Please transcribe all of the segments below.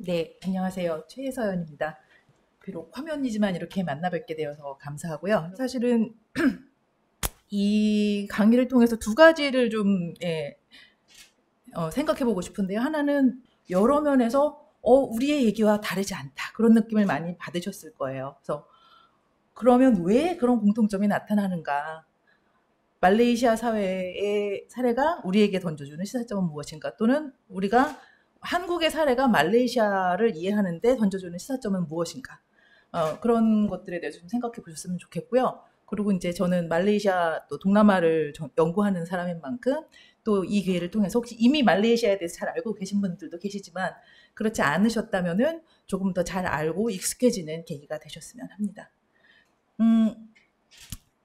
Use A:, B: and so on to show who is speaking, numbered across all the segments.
A: 네, 안녕하세요. 최서연입니다. 비록 화면이지만 이렇게 만나 뵙게 되어서 감사하고요. 사실은 이 강의를 통해서 두 가지를 좀 생각해 보고 싶은데요. 하나는 여러 면에서 우리의 얘기와 다르지 않다. 그런 느낌을 많이 받으셨을 거예요. 그래서 그러면 왜 그런 공통점이 나타나는가? 말레이시아 사회의 사례가 우리에게 던져주는 시사점은 무엇인가? 또는 우리가 한국의 사례가 말레이시아를 이해하는데 던져주는 시사점은 무엇인가? 그런 것들에 대해서 좀 생각해 보셨으면 좋겠고요. 그리고 이제 저는 말레이시아 또 동남아를 연구하는 사람인 만큼 또 이 기회를 통해서 혹시 이미 말레이시아에 대해서 잘 알고 계신 분들도 계시지만 그렇지 않으셨다면은 조금 더 잘 알고 익숙해지는 계기가 되셨으면 합니다.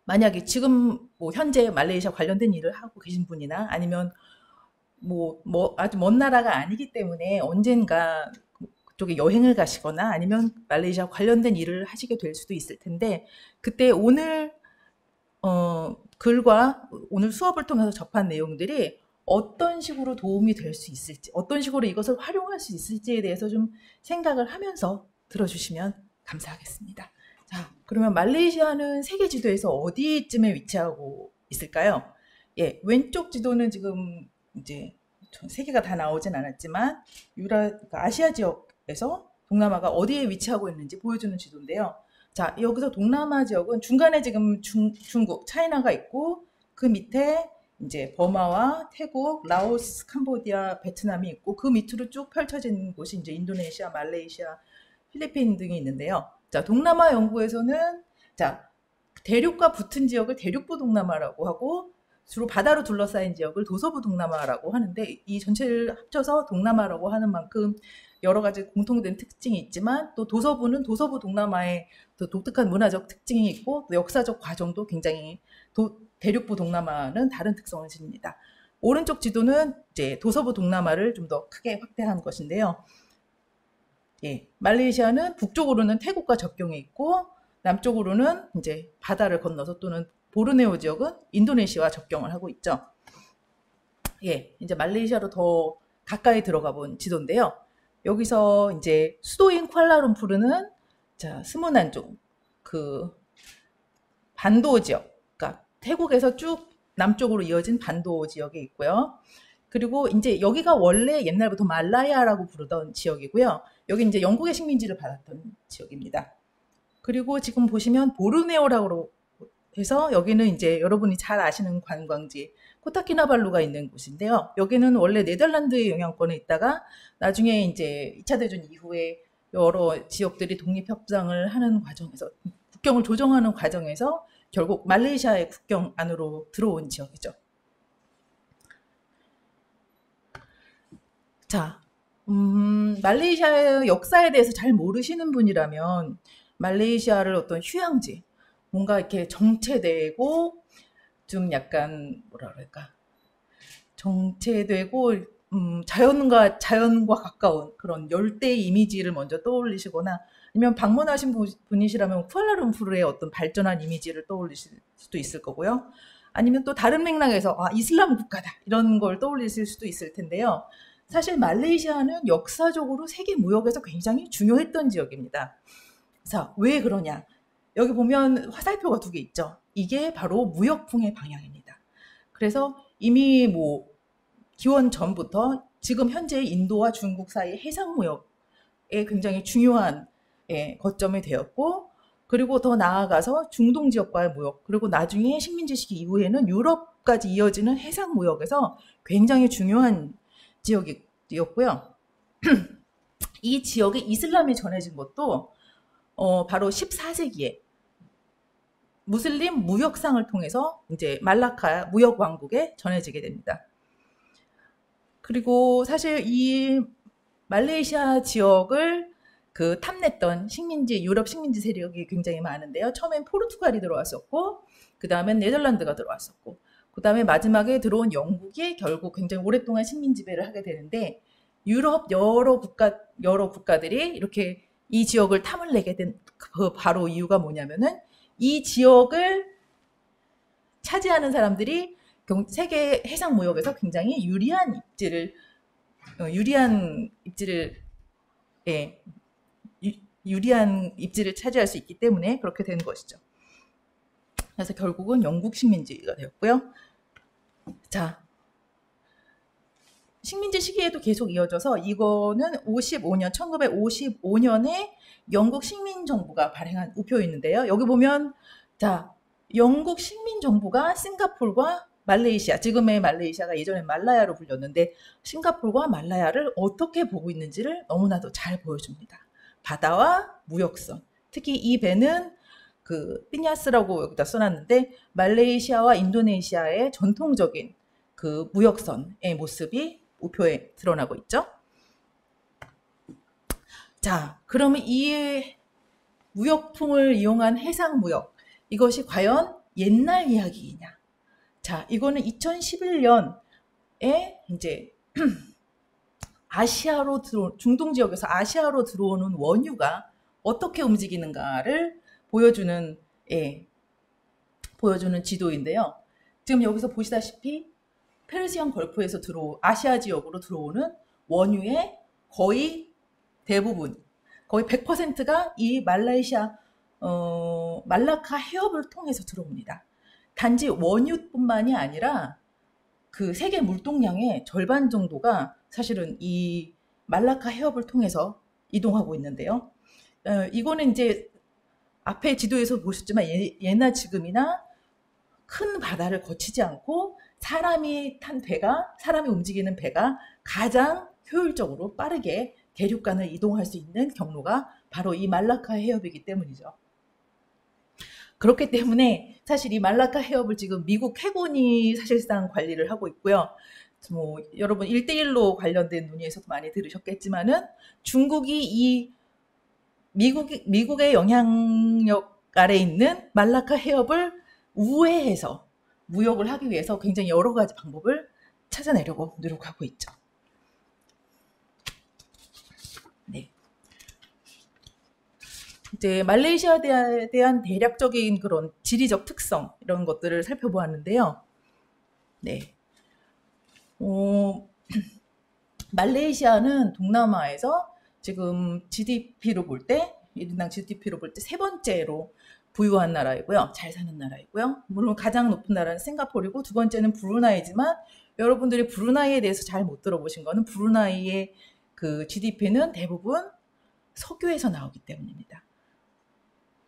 A: 만약에 지금 뭐 현재 말레이시아 관련된 일을 하고 계신 분이나 아니면 뭐 아주 먼 나라가 아니기 때문에 언젠가 그쪽에 여행을 가시거나 아니면 말레이시아 관련된 일을 하시게 될 수도 있을 텐데 그때 오늘 글과 오늘 수업을 통해서 접한 내용들이 어떤 식으로 도움이 될 수 있을지, 어떤 식으로 이것을 활용할 수 있을지에 대해서 좀 생각을 하면서 들어주시면 감사하겠습니다. 자, 그러면 말레이시아는 세계 지도에서 어디쯤에 위치하고 있을까요? 예, 왼쪽 지도는 지금 이제 세 개가 다 나오진 않았지만 그러니까 아시아 지역에서 동남아가 어디에 위치하고 있는지 보여주는 지도인데요. 자, 여기서 동남아 지역은 중간에 지금 중국, 차이나가 있고 그 밑에 이제 버마와 태국, 라오스, 캄보디아, 베트남이 있고 그 밑으로 쭉 펼쳐진 곳이 이제 인도네시아, 말레이시아, 필리핀 등이 있는데요. 자, 동남아 연구에서는 자, 대륙과 붙은 지역을 대륙부 동남아라고 하고 주로 바다로 둘러싸인 지역을 도서부 동남아라고 하는데 이 전체를 합쳐서 동남아라고 하는 만큼 여러 가지 공통된 특징이 있지만 또 도서부는 도서부 동남아의 또 독특한 문화적 특징이 있고 또 역사적 과정도 굉장히 대륙부 동남아는 다른 특성을 지닙니다. 오른쪽 지도는 이제 도서부 동남아를 좀 더 크게 확대한 것인데요. 예, 말레이시아는 북쪽으로는 태국과 접경에 있고 남쪽으로는 이제 바다를 건너서 또는 보르네오 지역은 인도네시아와 접경을 하고 있죠. 예, 이제 말레이시아로 더 가까이 들어가 본 지도인데요. 여기서 이제 수도인 쿠알라룸푸르는 자, 스무난종 그 반도 지역, 그러니까 태국에서 쭉 남쪽으로 이어진 반도 지역에 있고요. 그리고 이제 여기가 원래 옛날부터 말라야라고 부르던 지역이고요. 여기 이제 영국의 식민지를 받았던 지역입니다. 그리고 지금 보시면 보르네오라고 해서 여기는 이제 여러분이 잘 아시는 관광지 코타키나발루가 있는 곳인데요. 여기는 원래 네덜란드의 영향권에 있다가 나중에 이제 2차 대전 이후에 여러 지역들이 독립협상을 하는 과정에서 국경을 조정하는 과정에서 결국 말레이시아의 국경 안으로 들어온 지역이죠. 자, 말레이시아의 역사에 대해서 잘 모르시는 분이라면 말레이시아를 어떤 휴양지, 뭔가 이렇게 정체되고 좀 약간 뭐라 그럴까, 정체되고 자연과 가까운 그런 열대 이미지를 먼저 떠올리시거나 아니면 방문하신 분이시라면 쿠알라룸푸르의 어떤 발전한 이미지를 떠올리실 수도 있을 거고요. 아니면 또 다른 맥락에서 이슬람 국가다 이런 걸 떠올리실 수도 있을 텐데요. 사실 말레이시아는 역사적으로 세계 무역에서 굉장히 중요했던 지역입니다. 자, 왜 그러냐? 여기 보면 화살표가 두 개 있죠. 이게 바로 무역풍의 방향입니다. 그래서 이미 뭐 기원 전부터 지금 현재 인도와 중국 사이 해상 무역에 굉장히 중요한 거점이 되었고, 그리고 더 나아가서 중동 지역과의 무역, 그리고 나중에 식민지 시기 이후에는 유럽까지 이어지는 해상 무역에서 굉장히 중요한 지역이었고요. 이 지역에 이슬람이 전해진 것도 바로 14세기에 무슬림 무역상을 통해서 이제 말라카 무역 왕국에 전해지게 됩니다. 그리고 사실 이 말레이시아 지역을 그 탐냈던 유럽 식민지 세력이 굉장히 많은데요. 처음엔 포르투갈이 들어왔었고, 그 다음엔 네덜란드가 들어왔었고, 그 다음에 마지막에 들어온 영국이 결국 굉장히 오랫동안 식민 지배를 하게 되는데, 유럽 여러 국가들이 이렇게 이 지역을 탐을 내게 된 그 바로 이유가 뭐냐면은 이 지역을 차지하는 사람들이 세계 해상 무역에서 굉장히 유리한 입지를 예, 유리한 입지를 차지할 수 있기 때문에 그렇게 되는 것이죠. 그래서 결국은 영국 식민지가 되었고요. 자, 식민지 시기에도 계속 이어져서 이거는 1955년에 영국 식민정부가 발행한 우표였는데요. 여기 보면 자, 영국 식민정부가 싱가폴과 말레이시아, 지금의 말레이시아가 예전에 말라야로 불렸는데 싱가폴과 말라야를 어떻게 보고 있는지를 너무나도 잘 보여줍니다. 바다와 무역선. 특히 이 배는 그 피냐스라고 여기다 써놨는데 말레이시아와 인도네시아의 전통적인 그 무역선의 모습이 우표에 드러나고 있죠. 자, 그러면 이 무역풍을 이용한 해상무역, 이것이 과연 옛날 이야기이냐? 자, 이거는 2011년에 이제 아시아로 중동 지역에서 아시아로 들어오는 원유가 어떻게 움직이는가를 보여주는 지도인데요. 지금 여기서 보시다시피 페르시안 걸프에서 아시아 지역으로 들어오는 원유의 거의 대부분, 거의 100%가 이 말라이시아 말라카 해협을 통해서 들어옵니다. 단지 원유뿐만이 아니라 그 세계 물동량의 절반 정도가 사실은 이 말라카 해협을 통해서 이동하고 있는데요. 이거는 이제 앞에 지도에서 보셨지만 예나 지금이나 큰 바다를 거치지 않고 사람이 움직이는 배가 가장 효율적으로 빠르게 대륙간을 이동할 수 있는 경로가 바로 이 말라카 해협이기 때문이죠. 그렇기 때문에 사실 이 말라카 해협을 지금 미국 해군이 사실상 관리를 하고 있고요. 뭐 여러분 1대1로 관련된 논의에서도 많이 들으셨겠지만은 중국이 이 미국의 영향력 아래 있는 말라카 해협을 우회해서 무역을 하기 위해서 굉장히 여러 가지 방법을 찾아내려고 노력하고 있죠. 네. 이제 말레이시아에 대한 대략적인 그런 지리적 특성 이런 것들을 살펴보았는데요. 네. 말레이시아는 동남아에서 지금 GDP로 볼 때, 1인당 GDP로 볼 때 세 번째로 부유한 나라이고요. 잘 사는 나라이고요. 물론 가장 높은 나라는 싱가포르이고 두 번째는 브루나이지만 여러분들이 브루나이에 대해서 잘 못 들어보신 거는 브루나이의 그 GDP는 대부분 석유에서 나오기 때문입니다.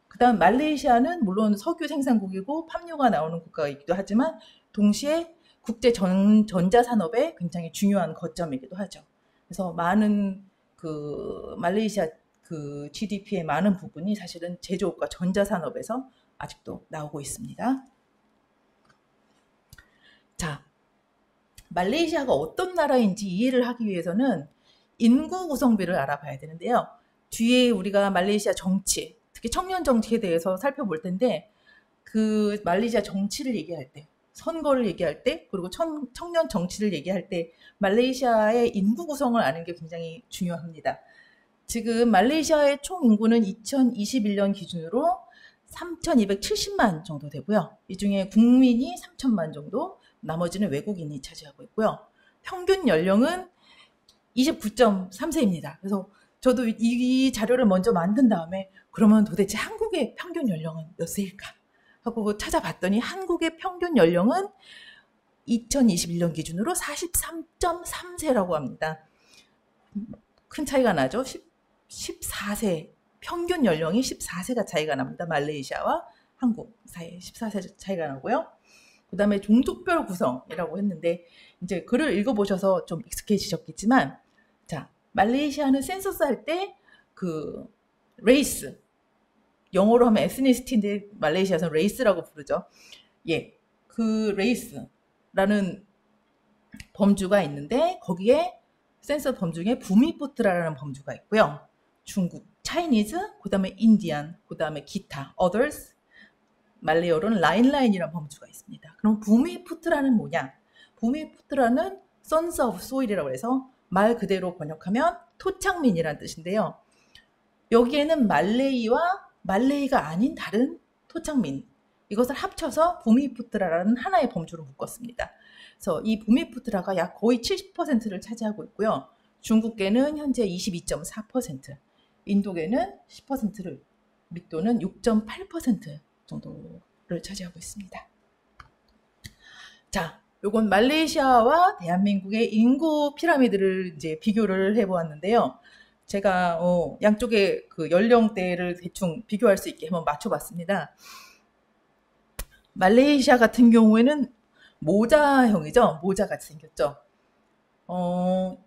A: 그 다음 말레이시아는 물론 석유 생산국이고 팜유가 나오는 국가이기도 하지만 동시에 국제 전자산업의 굉장히 중요한 거점이기도 하죠. 그래서 많은 그 말레이시아 그 GDP의 많은 부분이 사실은 제조업과 전자산업에서 아직도 나오고 있습니다. 자, 말레이시아가 어떤 나라인지 이해를 하기 위해서는 인구 구성비를 알아봐야 되는데요. 뒤에 우리가 말레이시아 정치, 특히 청년 정치에 대해서 살펴볼 텐데 그 말레이시아 정치를 얘기할 때, 선거를 얘기할 때, 그리고 청년 정치를 얘기할 때 말레이시아의 인구 구성을 아는 게 굉장히 중요합니다. 지금 말레이시아의 총 인구는 2021년 기준으로 3,270만 정도 되고요. 이 중에 국민이 3천만 정도, 나머지는 외국인이 차지하고 있고요. 평균 연령은 29.3세입니다. 그래서 저도 이 자료를 먼저 만든 다음에 그러면 도대체 한국의 평균 연령은 몇 세일까 하고 찾아봤더니 한국의 평균 연령은 2021년 기준으로 43.3세라고 합니다. 큰 차이가 나죠. 14세, 평균 연령이 14세가 차이가 납니다. 말레이시아와 한국 사이에 14세 차이가 나고요. 그 다음에 종족별 구성이라고 했는데 이제 글을 읽어보셔서 좀 익숙해지셨겠지만 자, 말레이시아는 센서스 할 때 그 레이스, 영어로 하면 에스니시티인데 말레이시아에서는 레이스라고 부르죠. 예, 그 레이스라는 범주가 있는데 거기에 센서 범주 중에 부미푸트라라는 범주가 있고요. 중국, 차이니즈, 그 다음에 인디안, 그 다음에 기타, others, 말레이어로는 라인이라는 범주가 있습니다. 그럼 부미푸트라는 뭐냐? 부미푸트라는 sons of soil이라고 해서 말 그대로 번역하면 토착민이라는 뜻인데요. 여기에는 말레이와 말레이가 아닌 다른 토착민, 이것을 합쳐서 부미푸트라라는 하나의 범주로 묶었습니다. 그래서 이 부미푸트라가 약 거의 70%를 차지하고 있고요. 중국계는 현재 22.4%, 인도계는 10%를, 밀도는 6.8% 정도를 차지하고 있습니다. 자, 요건 말레이시아와 대한민국의 인구 피라미드를 이제 비교를 해보았는데요. 제가 양쪽의 그 연령대를 대충 비교할 수 있게 한번 맞춰봤습니다. 말레이시아 같은 경우에는 모자형이죠. 모자같이 생겼죠.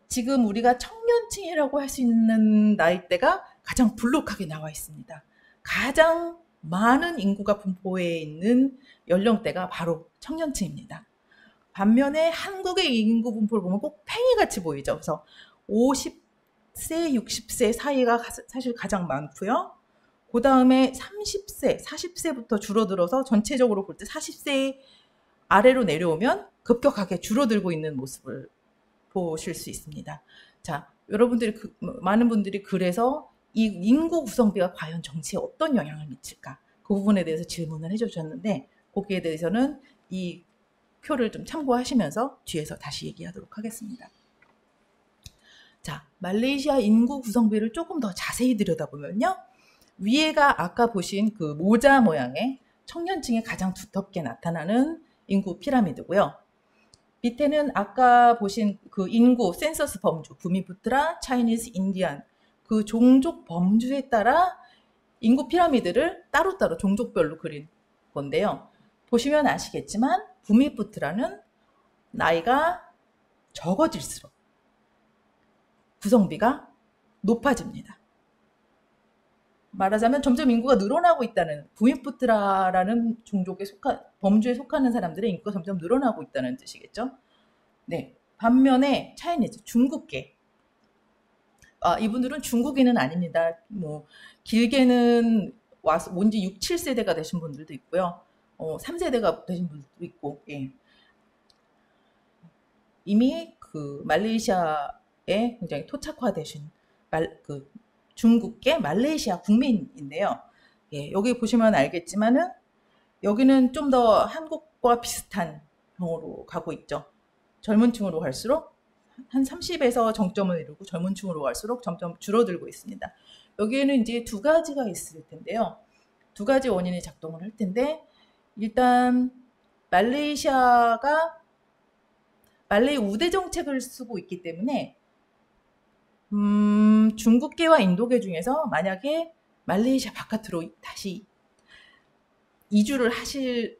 A: 지금 우리가 청년층이라고 할 수 있는 나이대가 가장 불룩하게 나와 있습니다. 가장 많은 인구가 분포해 있는 연령대가 바로 청년층입니다. 반면에 한국의 인구 분포를 보면 꼭 팽이같이 보이죠. 그래서 50세, 60세 사이가 사실 가장 많고요. 그 다음에 30세, 40세부터 줄어들어서 전체적으로 볼 때 40세 아래로 내려오면 급격하게 줄어들고 있는 모습을 보실 수 있습니다. 자, 여러분들이 많은 분들이 그래서 이 인구 구성비가 과연 정치에 어떤 영향을 미칠까? 그 부분에 대해서 질문을 해주셨는데 거기에 대해서는 이 표를 좀 참고하시면서 뒤에서 다시 얘기하도록 하겠습니다. 자, 말레이시아 인구 구성비를 조금 더 자세히 들여다보면요. 위에가 아까 보신 그 모자 모양의 청년층이 가장 두텁게 나타나는 인구 피라미드고요. 밑에는 아까 보신 그 인구 센서스 범주, 부미푸트라, 차이니즈, 인디안 그 종족 범주에 따라 인구 피라미드를 따로따로 종족별로 그린 건데요. 보시면 아시겠지만 부미푸트라는 나이가 적어질수록 구성비가 높아집니다. 말하자면 점점 인구가 늘어나고 있다는, 부미푸트라라는 종족에 범주에 속하는 사람들의 인구가 점점 늘어나고 있다는 뜻이겠죠. 네. 반면에 차이니즈, 중국계. 이분들은 중국인은 아닙니다. 뭐 길게는 와서 뭔지 6, 7세대가 되신 분들도 있고요. 3세대가 되신 분들도 있고, 예. 이미 그 말레이시아에 굉장히 토착화되신 중국계 말레이시아 국민인데요. 예, 여기 보시면 알겠지만은 여기는 좀 더 한국과 비슷한 경우로 가고 있죠. 젊은 층으로 갈수록 한 30에서 정점을 이루고 젊은 층으로 갈수록 점점 줄어들고 있습니다. 여기에는 이제 두 가지가 있을 텐데요. 두 가지 원인이 작동을 할 텐데 일단 말레이시아가 말레이 우대 정책을 쓰고 있기 때문에 중국계와 인도계 중에서 만약에 말레이시아 바깥으로 다시 이주를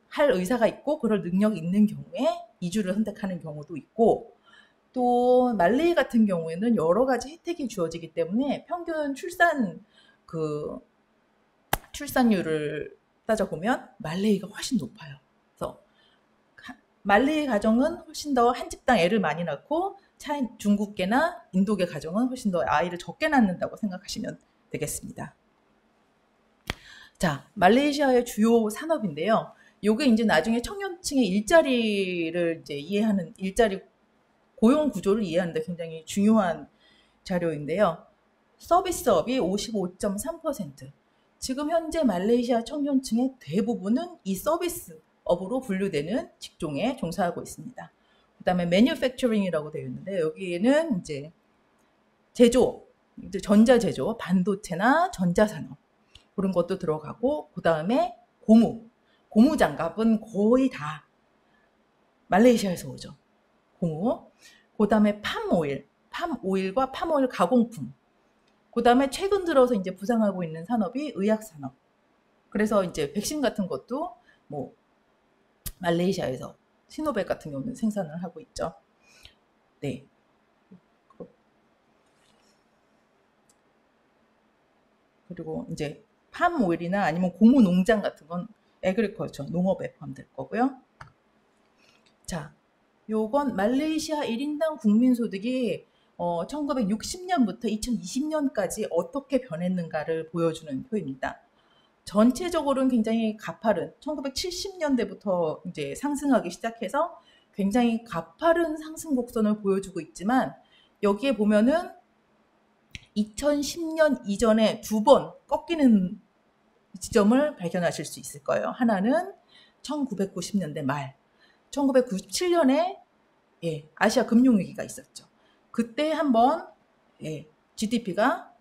A: 할 의사가 있고 그럴 능력이 있는 경우에 이주를 선택하는 경우도 있고 또 말레이 같은 경우에는 여러 가지 혜택이 주어지기 때문에 평균 출산율을 따져보면 말레이가 훨씬 높아요. 그래서 말레이 가정은 훨씬 더 한 집당 애를 많이 낳고 중국계나 인도계 가정은 훨씬 더 아이를 적게 낳는다고 생각하시면 되겠습니다. 자, 말레이시아의 주요 산업인데요. 요게 이제 나중에 청년층의 일자리를 이제 이해하는 일자리 고용 구조를 이해하는 데 굉장히 중요한 자료인데요. 서비스업이 55.3%. 지금 현재 말레이시아 청년층의 대부분은 이 서비스업으로 분류되는 직종에 종사하고 있습니다. 그 다음에 매뉴팩처링이라고 되어 있는데 여기에는 이제 제조, 이제 전자제조, 반도체나 전자산업 그런 것도 들어가고 그 다음에 고무장갑은 거의 다 말레이시아에서 오죠. 고무. 그 다음에 팜오일과 팜오일 가공품. 그 다음에 최근 들어서 이제 부상하고 있는 산업이 의약산업. 그래서 이제 백신 같은 것도 뭐 말레이시아에서 시노백 같은 경우는 생산을 하고 있죠. 네. 그리고 이제 팜오일이나 아니면 고무 농장 같은 건 에그리컬처, 농업에 포함될 거고요. 자, 요건 말레이시아 1인당 국민소득이 1960년부터 2020년까지 어떻게 변했는가를 보여주는 표입니다. 전체적으로는 굉장히 가파른 1970년대부터 이제 상승하기 시작해서 굉장히 가파른 상승 곡선을 보여주고 있지만 여기에 보면은 2010년 이전에 두 번 꺾이는 지점을 발견하실 수 있을 거예요. 하나는 1990년대 말, 1997년에 아시아 금융위기가 있었죠. 그때 한번 예, GDP가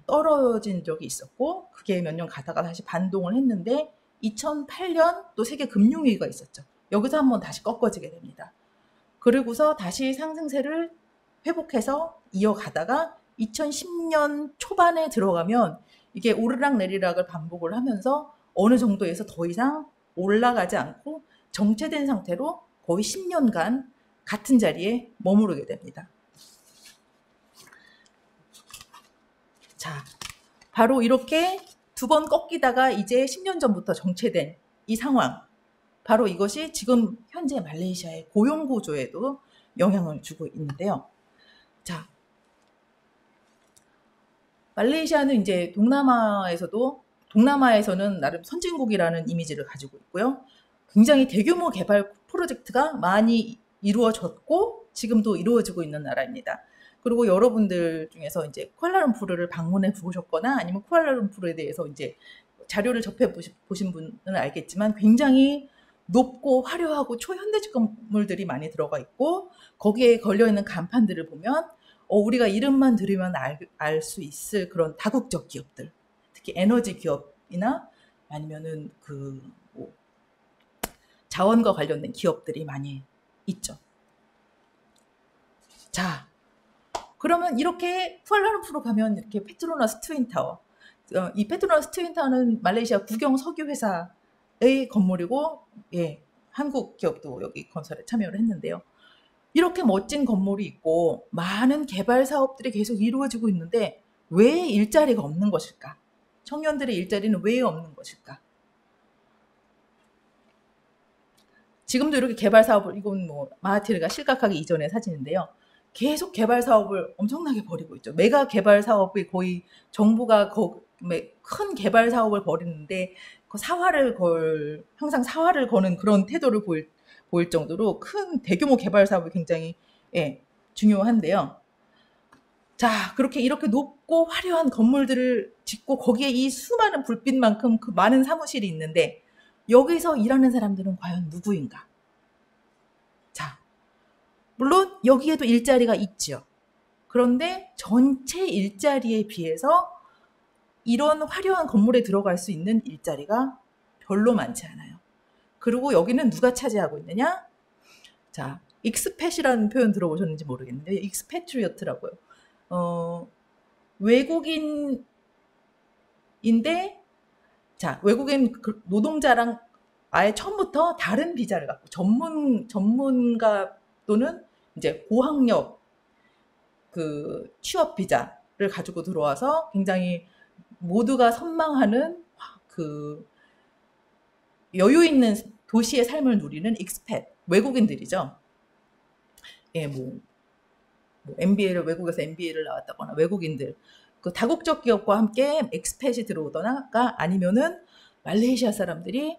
A: 떨어진 적이 있었고 그게 몇 년 가다가 다시 반동을 했는데 2008년 또 세계 금융위기가 있었죠. 여기서 한번 다시 꺾어지게 됩니다. 그리고서 다시 상승세를 회복해서 이어가다가 2010년 초반에 들어가면 이게 오르락 내리락을 반복을 하면서 어느 정도에서 더 이상 올라가지 않고 정체된 상태로 거의 10년간 같은 자리에 머무르게 됩니다. 자, 바로 이렇게 두 번 꺾이다가 이제 10년 전부터 정체된 이 상황, 바로 이것이 지금 현재 말레이시아의 고용 구조에도 영향을 주고 있는데요. 자, 말레이시아는 이제 동남아에서는 나름 선진국이라는 이미지를 가지고 있고요. 굉장히 대규모 개발 프로젝트가 많이 이루어졌고 지금도 이루어지고 있는 나라입니다. 그리고 여러분들 중에서 이제 쿠알라룸푸르를 방문해 보셨거나 아니면 쿠알라룸푸르에 대해서 이제 자료를 접해 보신 분은 알겠지만 굉장히 높고 화려하고 초현대적 건물들이 많이 들어가 있고 거기에 걸려있는 간판들을 보면 우리가 이름만 들으면 알 수 있을 그런 다국적 기업들, 특히 에너지 기업이나 아니면은 뭐 자원과 관련된 기업들이 많이 있죠. 자, 그러면 이렇게 쿠알라룸푸르 가면 이렇게 페트로나스 트윈타워, 이 페트로나스 트윈타워는 말레이시아 국영 석유 회사의 건물이고, 예, 한국 기업도 여기 건설에 참여를 했는데요. 이렇게 멋진 건물이 있고 많은 개발 사업들이 계속 이루어지고 있는데 왜 일자리가 없는 것일까? 청년들의 일자리는 왜 없는 것일까? 지금도 이렇게 개발 사업을, 이건 뭐 마하티르가 실각하기 이전의 사진인데요. 계속 개발 사업을 엄청나게 벌이고 있죠. 메가 개발 사업이 거의 정부가 큰 개발 사업을 벌이는데 항상 사활을 거는 그런 태도를 보일 정도로 큰 대규모 개발 사업이 굉장히 중요한데요. 자, 이렇게 높고 화려한 건물들을 짓고 거기에 이 수많은 불빛만큼 그 많은 사무실이 있는데 여기서 일하는 사람들은 과연 누구인가? 자, 물론 여기에도 일자리가 있죠. 그런데 전체 일자리에 비해서 이런 화려한 건물에 들어갈 수 있는 일자리가 별로 많지 않아요. 그리고 여기는 누가 차지하고 있느냐? 자, 익스팻이라는 표현 들어보셨는지 모르겠는데 익스패트리어트라고요. 외국인인데, 자, 외국인 노동자랑 아예 처음부터 다른 비자를 갖고 전문가 또는 이제 고학력 취업 비자를 가지고 들어와서 굉장히 모두가 선망하는 여유 있는 도시의 삶을 누리는 익스팻, 외국인들이죠. 예, 외국에서 MBA를 나왔다거나 외국인들, 다국적 기업과 함께 익스팻이 들어오거나 아니면은 말레이시아 사람들이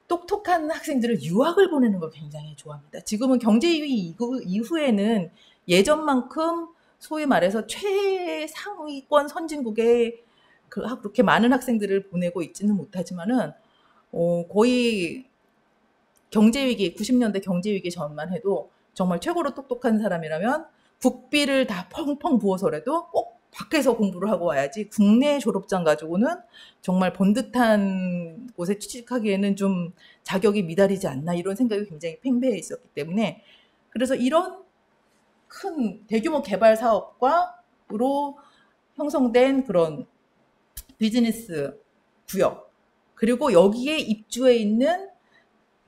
A: 똑똑한 학생들을 유학을 보내는 걸 굉장히 좋아합니다. 지금은 경제위기 이후에는 예전만큼 소위 말해서 최상위권 선진국에 그렇게 많은 학생들을 보내고 있지는 못하지만은 거의 90년대 경제위기 전만 해도 정말 최고로 똑똑한 사람이라면 국비를 다 펑펑 부어서라도 꼭 밖에서 공부를 하고 와야지 국내 졸업장 가지고는 정말 번듯한 곳에 취직하기에는 좀 자격이 미달이지 않나 이런 생각이 굉장히 팽배해 있었기 때문에 그래서 이런 큰 대규모 개발 사업과로 형성된 그런 비즈니스 구역 그리고 여기에 입주해 있는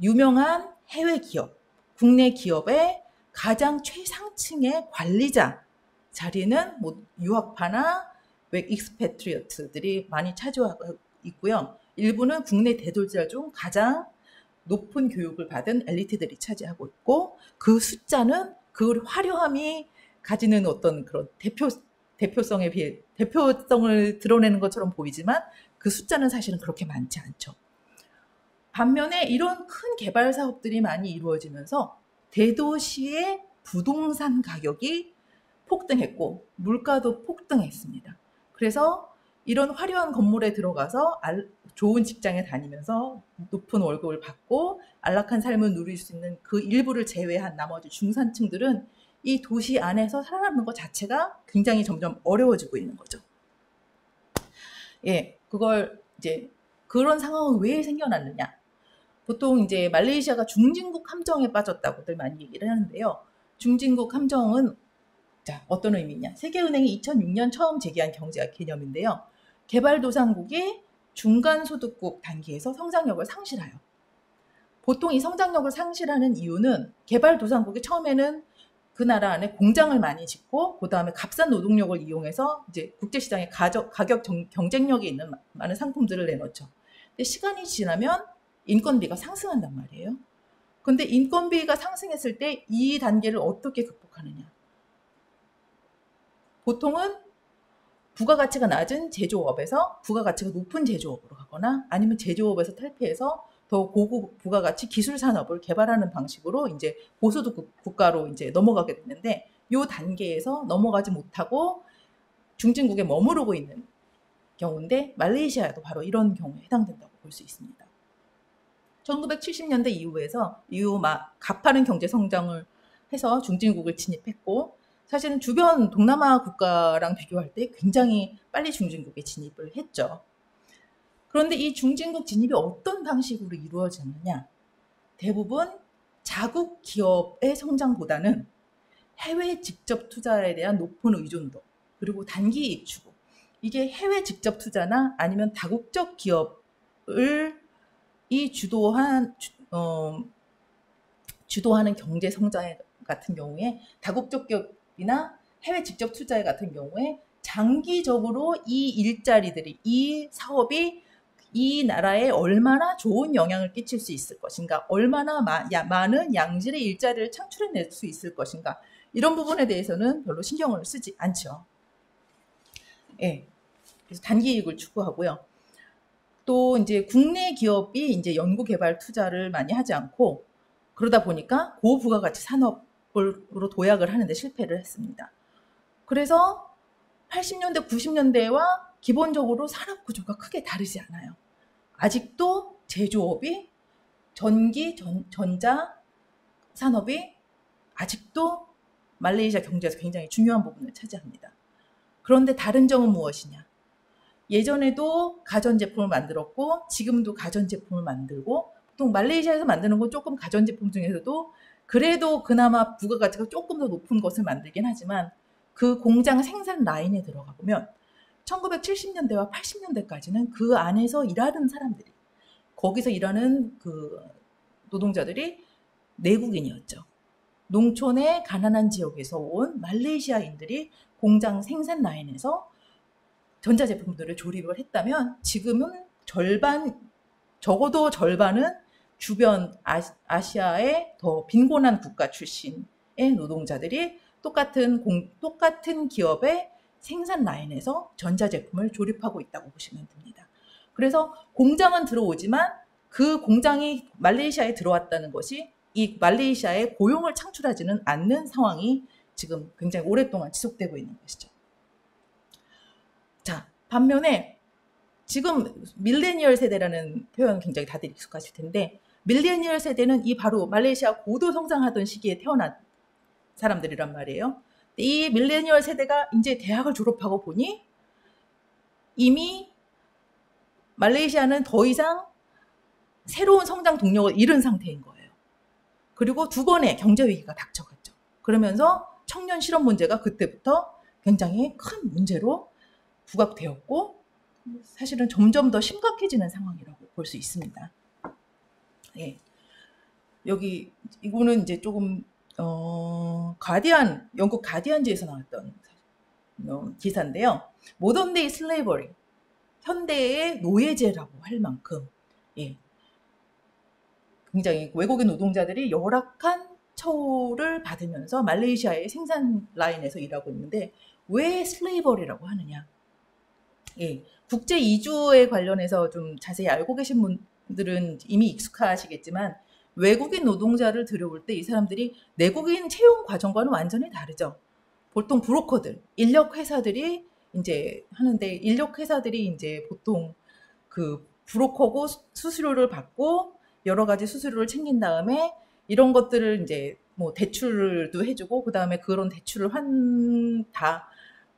A: 유명한 해외 기업, 국내 기업의 가장 최상층의 관리자 자리는 유학파나 익스패트리어트들이 많이 차지하고 있고요. 일부는 국내 대졸자 중 가장 높은 교육을 받은 엘리트들이 차지하고 있고 그 숫자는 그 화려함이 가지는 어떤 그런 대표성을 드러내는 것처럼 보이지만 그 숫자는 사실은 그렇게 많지 않죠. 반면에 이런 큰 개발 사업들이 많이 이루어지면서 대도시의 부동산 가격이 폭등했고 물가도 폭등했습니다. 그래서 이런 화려한 건물에 들어가서 좋은 직장에 다니면서 높은 월급을 받고 안락한 삶을 누릴 수 있는 그 일부를 제외한 나머지 중산층들은 이 도시 안에서 살아남는 것 자체가 굉장히 점점 어려워지고 있는 거죠. 예, 그걸 이제 그런 상황은 왜 생겨났느냐? 보통 이제 말레이시아가 중진국 함정에 빠졌다고들 많이 얘기를 하는데요. 중진국 함정은 자, 어떤 의미냐? 세계은행이 2006년 처음 제기한 경제 개념인데요. 개발도상국이 중간소득국 단계에서 성장력을 상실해요. 보통 이 성장력을 상실하는 이유는 개발도상국이 처음에는 그 나라 안에 공장을 많이 짓고 그 다음에 값싼 노동력을 이용해서 이제 국제시장에 가격 경쟁력이 있는 많은 상품들을 내놓죠. 근데 시간이 지나면 인건비가 상승한단 말이에요. 근데 인건비가 상승했을 때 이 단계를 어떻게 극복하느냐? 보통은 부가가치가 낮은 제조업에서 부가가치가 높은 제조업으로 가거나 아니면 제조업에서 탈피해서 더 고급 부가가치 기술 산업을 개발하는 방식으로 이제 고소득 국가로 이제 넘어가게 되는데 이 단계에서 넘어가지 못하고 중진국에 머무르고 있는 경우인데 말레이시아도 바로 이런 경우에 해당된다고 볼 수 있습니다. 1970년대 이후 가파른 경제 성장을 해서 중진국을 진입했고 사실은 주변 동남아 국가랑 비교할 때 굉장히 빨리 중진국에 진입을 했죠. 그런데 이 중진국 진입이 어떤 방식으로 이루어지느냐? 대부분 자국 기업의 성장보다는 해외 직접 투자에 대한 높은 의존도 그리고 단기 이익 추구 이게 해외 직접 투자나 아니면 다국적 기업을 주도하는 경제 성장 같은 경우에 다국적 기업이나 해외 직접 투자 같은 경우에 장기적으로 이 일자리들이 이 사업이 이 나라에 얼마나 좋은 영향을 끼칠 수 있을 것인가, 얼마나 많은 양질의 일자리를 창출해낼 수 있을 것인가 이런 부분에 대해서는 별로 신경을 쓰지 않죠. 예, 그래서 단기 이익을 추구하고요. 또 이제 국내 기업이 이제 연구개발 투자를 많이 하지 않고 그러다 보니까 고부가가치 산업으로 도약을 하는데 실패를 했습니다. 그래서 80년대, 90년대와 기본적으로 산업 구조가 크게 다르지 않아요. 아직도 제조업이 전자 산업이 아직도 말레이시아 경제에서 굉장히 중요한 부분을 차지합니다. 그런데 다른 점은 무엇이냐? 예전에도 가전제품을 만들었고 지금도 가전제품을 만들고 보통 말레이시아에서 만드는 건 조금 가전제품 중에서도 그래도 그나마 부가가치가 조금 더 높은 것을 만들긴 하지만 그 공장 생산 라인에 들어가 보면 1970년대와 80년대까지는 그 안에서 일하는 사람들이 거기서 일하는 그 노동자들이 내국인이었죠. 농촌의 가난한 지역에서 온 말레이시아인들이 공장 생산 라인에서 전자제품들을 조립을 했다면 지금은 적어도 절반은 주변 아시아의 더 빈곤한 국가 출신의 노동자들이 똑같은 기업의 생산 라인에서 전자제품을 조립하고 있다고 보시면 됩니다. 그래서 공장은 들어오지만 그 공장이 말레이시아에 들어왔다는 것이 이 말레이시아에 고용을 창출하지는 않는 상황이 지금 굉장히 오랫동안 지속되고 있는 것이죠. 자, 반면에 지금 밀레니얼 세대라는 표현 굉장히 다들 익숙하실 텐데 밀레니얼 세대는 이 바로 말레이시아 고도 성장하던 시기에 태어난 사람들이란 말이에요. 이 밀레니얼 세대가 이제 대학을 졸업하고 보니 이미 말레이시아는 더 이상 새로운 성장 동력을 잃은 상태인 거예요. 그리고 두 번의 경제 위기가 닥쳐갔죠. 그러면서 청년 실업 문제가 그때부터 굉장히 큰 문제로 부각되었고 사실은 점점 더 심각해지는 상황이라고 볼 수 있습니다. 예. 여기 이거는 이제 조금 영국 가디언지에서 나왔던 기사인데요. 모던데이 슬레이버리, 현대의 노예제라고 할 만큼 예. 굉장히 외국인 노동자들이 열악한 처우를 받으면서 말레이시아의 생산 라인에서 일하고 있는데 왜 슬레이버리라고 하느냐? 예, 국제 이주에 관련해서 좀 자세히 알고 계신 분들은 이미 익숙하시겠지만 외국인 노동자를 들여올 때 이 사람들이 내국인 채용 과정과는 완전히 다르죠. 보통 브로커들, 인력 회사들이 이제 하는데 인력 회사들이 이제 보통 그 브로커고 수수료를 받고 여러 가지 수수료를 챙긴 다음에 이런 것들을 이제 뭐 대출도 해주고 그 다음에 그런 대출을 다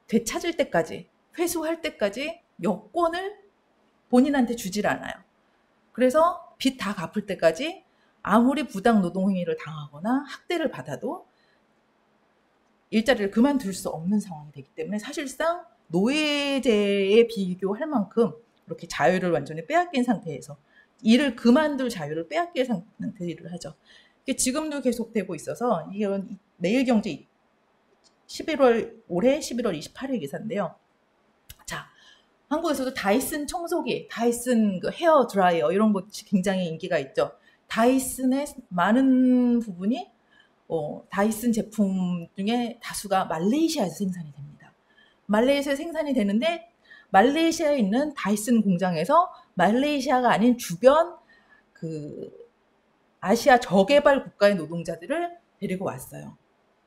A: 되찾을 때까지 회수할 때까지 여권을 본인한테 주질 않아요. 그래서 빚 다 갚을 때까지 아무리 부당 노동행위를 당하거나 학대를 받아도 일자리를 그만둘 수 없는 상황이 되기 때문에 사실상 노예제에 비교할 만큼 이렇게 자유를 완전히 빼앗긴 상태에서 일을 그만둘 자유를 빼앗긴 상태에서 일을 하죠. 이게 지금도 계속되고 있어서 이건 매일경제 11월 올해 11월 28일 기사인데요. 자, 한국에서도 다이슨 청소기, 다이슨 그 헤어 드라이어 이런 것 굉장히 인기가 있죠. 다이슨의 많은 부분이 다이슨 제품 중에 다수가 말레이시아에서 생산이 됩니다. 말레이시아에서 생산이 되는데 말레이시아에 있는 다이슨 공장에서 말레이시아가 아닌 주변 그 아시아 저개발 국가의 노동자들을 데리고 왔어요.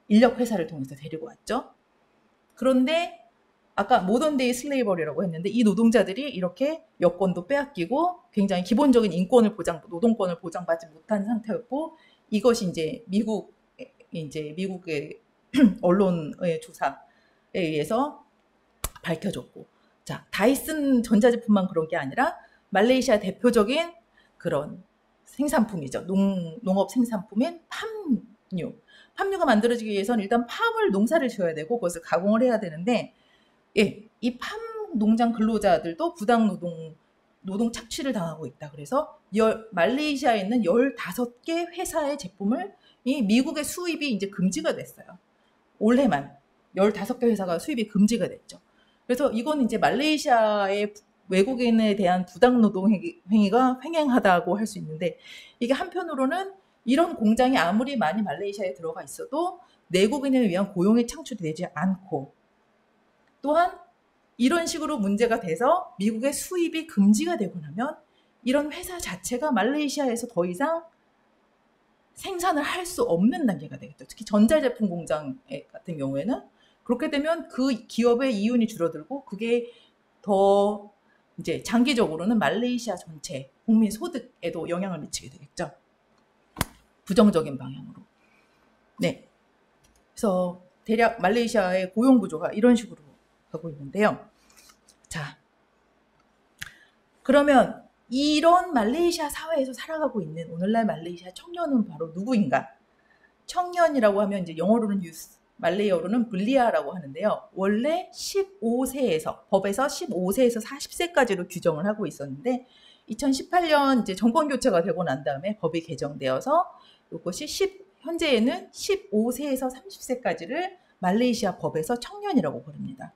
A: 인력 회사를 통해서 데리고 왔죠. 그런데 아까 모던데이 슬레이버리라고 했는데 이 노동자들이 이렇게 여권도 빼앗기고 굉장히 기본적인 노동권을 보장받지 못한 상태였고 이것이 이제 미국의 언론의 조사에 의해서 밝혀졌고, 자, 다이슨 전자제품만 그런 게 아니라 말레이시아 대표적인 그런 생산품이죠. 농업 생산품인 팜유. 팜유가 만들어지기 위해서는 일단 팜을 농사를 지어야 되고 그것을 가공을 해야 되는데 예, 이 팜 농장 근로자들도 부당 노동 착취를 당하고 있다. 그래서 말레이시아에 있는 15개 회사의 제품을 이 미국의 수입이 이제 금지가 됐어요. 올해만 15개 회사가 수입이 금지가 됐죠. 그래서 이건 이제 말레이시아의 외국인에 대한 부당 노동 행위가 횡행하다고 할 수 있는데 이게 한편으로는 이런 공장이 아무리 많이 말레이시아에 들어가 있어도 내국인을 위한 고용이 창출이 되지 않고 또한 이런 식으로 문제가 돼서 미국의 수입이 금지가 되고 나면 이런 회사 자체가 말레이시아에서 더 이상 생산을 할 수 없는 단계가 되겠죠. 특히 전자제품 공장 같은 경우에는 그렇게 되면 그 기업의 이윤이 줄어들고 그게 더 이제 장기적으로는 말레이시아 전체 국민 소득에도 영향을 미치게 되겠죠. 부정적인 방향으로. 네. 그래서 대략 말레이시아의 고용 구조가 이런 식으로 하고 있는데요. 자, 그러면 이런 말레이시아 사회에서 살아가고 있는 오늘날 말레이시아 청년은 바로 누구인가? 청년이라고 하면 이제 영어로는 유스, 말레이어로는 블리아라고 하는데요. 원래 15세에서 법에서 15세에서 40세까지로 규정을 하고 있었는데 2018년 이제 정권 교체가 되고 난 다음에 법이 개정되어서 이것이 현재에는 15세에서 30세까지를 말레이시아 법에서 청년이라고 부릅니다.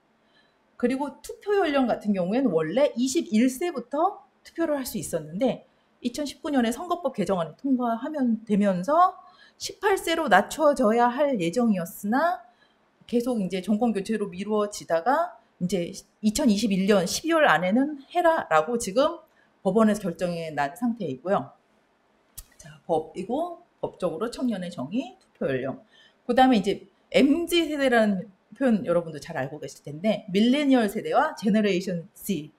A: 그리고 투표 연령 같은 경우에는 원래 21세부터 투표를 할 수 있었는데 2019년에 선거법 개정안이 되면서 18세로 낮춰져야 할 예정이었으나 계속 이제 정권 교체로 미루어지다가 이제 2021년 12월 안에는 해라라고 지금 법원에서 결정이 난 상태이고요. 자, 법적으로 청년의 정의, 투표 연령. 그다음에 이제 MZ 세대라는 표현 여러분도 잘 알고 계실 텐데 밀레니얼 세대와 제너레이션 Z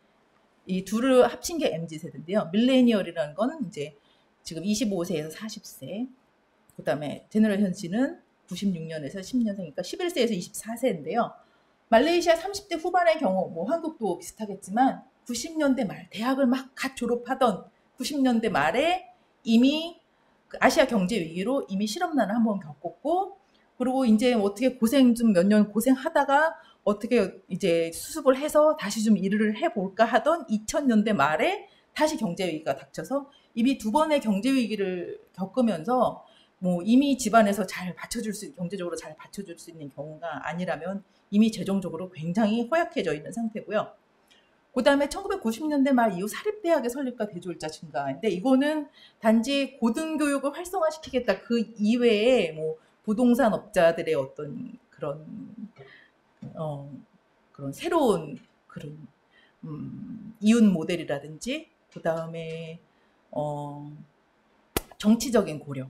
A: 이 둘을 합친 게 MZ 세대인데요. 밀레니얼이라는 건 이제 지금 25세에서 40세. 그다음에 제너레이션 Z는 96년에서 10년생이니까 11세에서 24세인데요. 말레이시아 30대 후반의 경우 뭐 한국도 비슷하겠지만 90년대 말 대학을 막 갓 졸업하던 90년대 말에 이미 그 아시아 경제 위기로 이미 실업난을 한번 겪었고 그리고 이제 어떻게 몇 년 고생하다가 어떻게 이제 수습을 해서 다시 좀 일을 해볼까 하던 2000년대 말에 다시 경제 위기가 닥쳐서 이미 두 번의 경제 위기를 겪으면서 뭐 이미 집안에서 경제적으로 잘 받쳐줄 수 있는 경우가 아니라면 이미 재정적으로 굉장히 허약해져 있는 상태고요. 그 다음에 1990년대 말 이후 사립대학의 설립과 대졸자 증가인데 이거는 단지 고등교육을 활성화시키겠다 그 이외에 뭐 부동산 업자들의 어떤 그런 새로운 그런 이윤 모델이라든지 그 다음에 정치적인 고려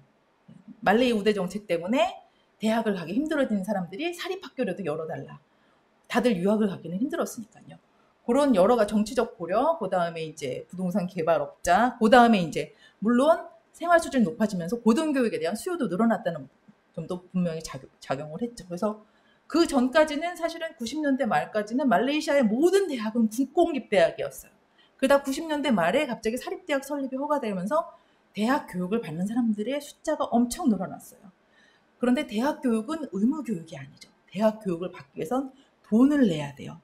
A: 말레이 우대 정책 때문에 대학을 가기 힘들어지는 사람들이 사립학교라도 열어달라. 다들 유학을 가기는 힘들었으니까요. 그런 여러 가지 정치적 고려, 그 다음에 이제 부동산 개발업자, 그 다음에 이제 물론 생활 수준이 높아지면서 고등교육에 대한 수요도 늘어났다는 점도 분명히 작용을 했죠. 그래서 그 전까지는 사실은 90년대 말까지는 말레이시아의 모든 대학은 국공립대학이었어요. 그러다 90년대 말에 갑자기 사립대학 설립이 허가되면서 대학 교육을 받는 사람들의 숫자가 엄청 늘어났어요. 그런데 대학 교육은 의무 교육이 아니죠. 대학 교육을 받기 위해선 돈을 내야 돼요.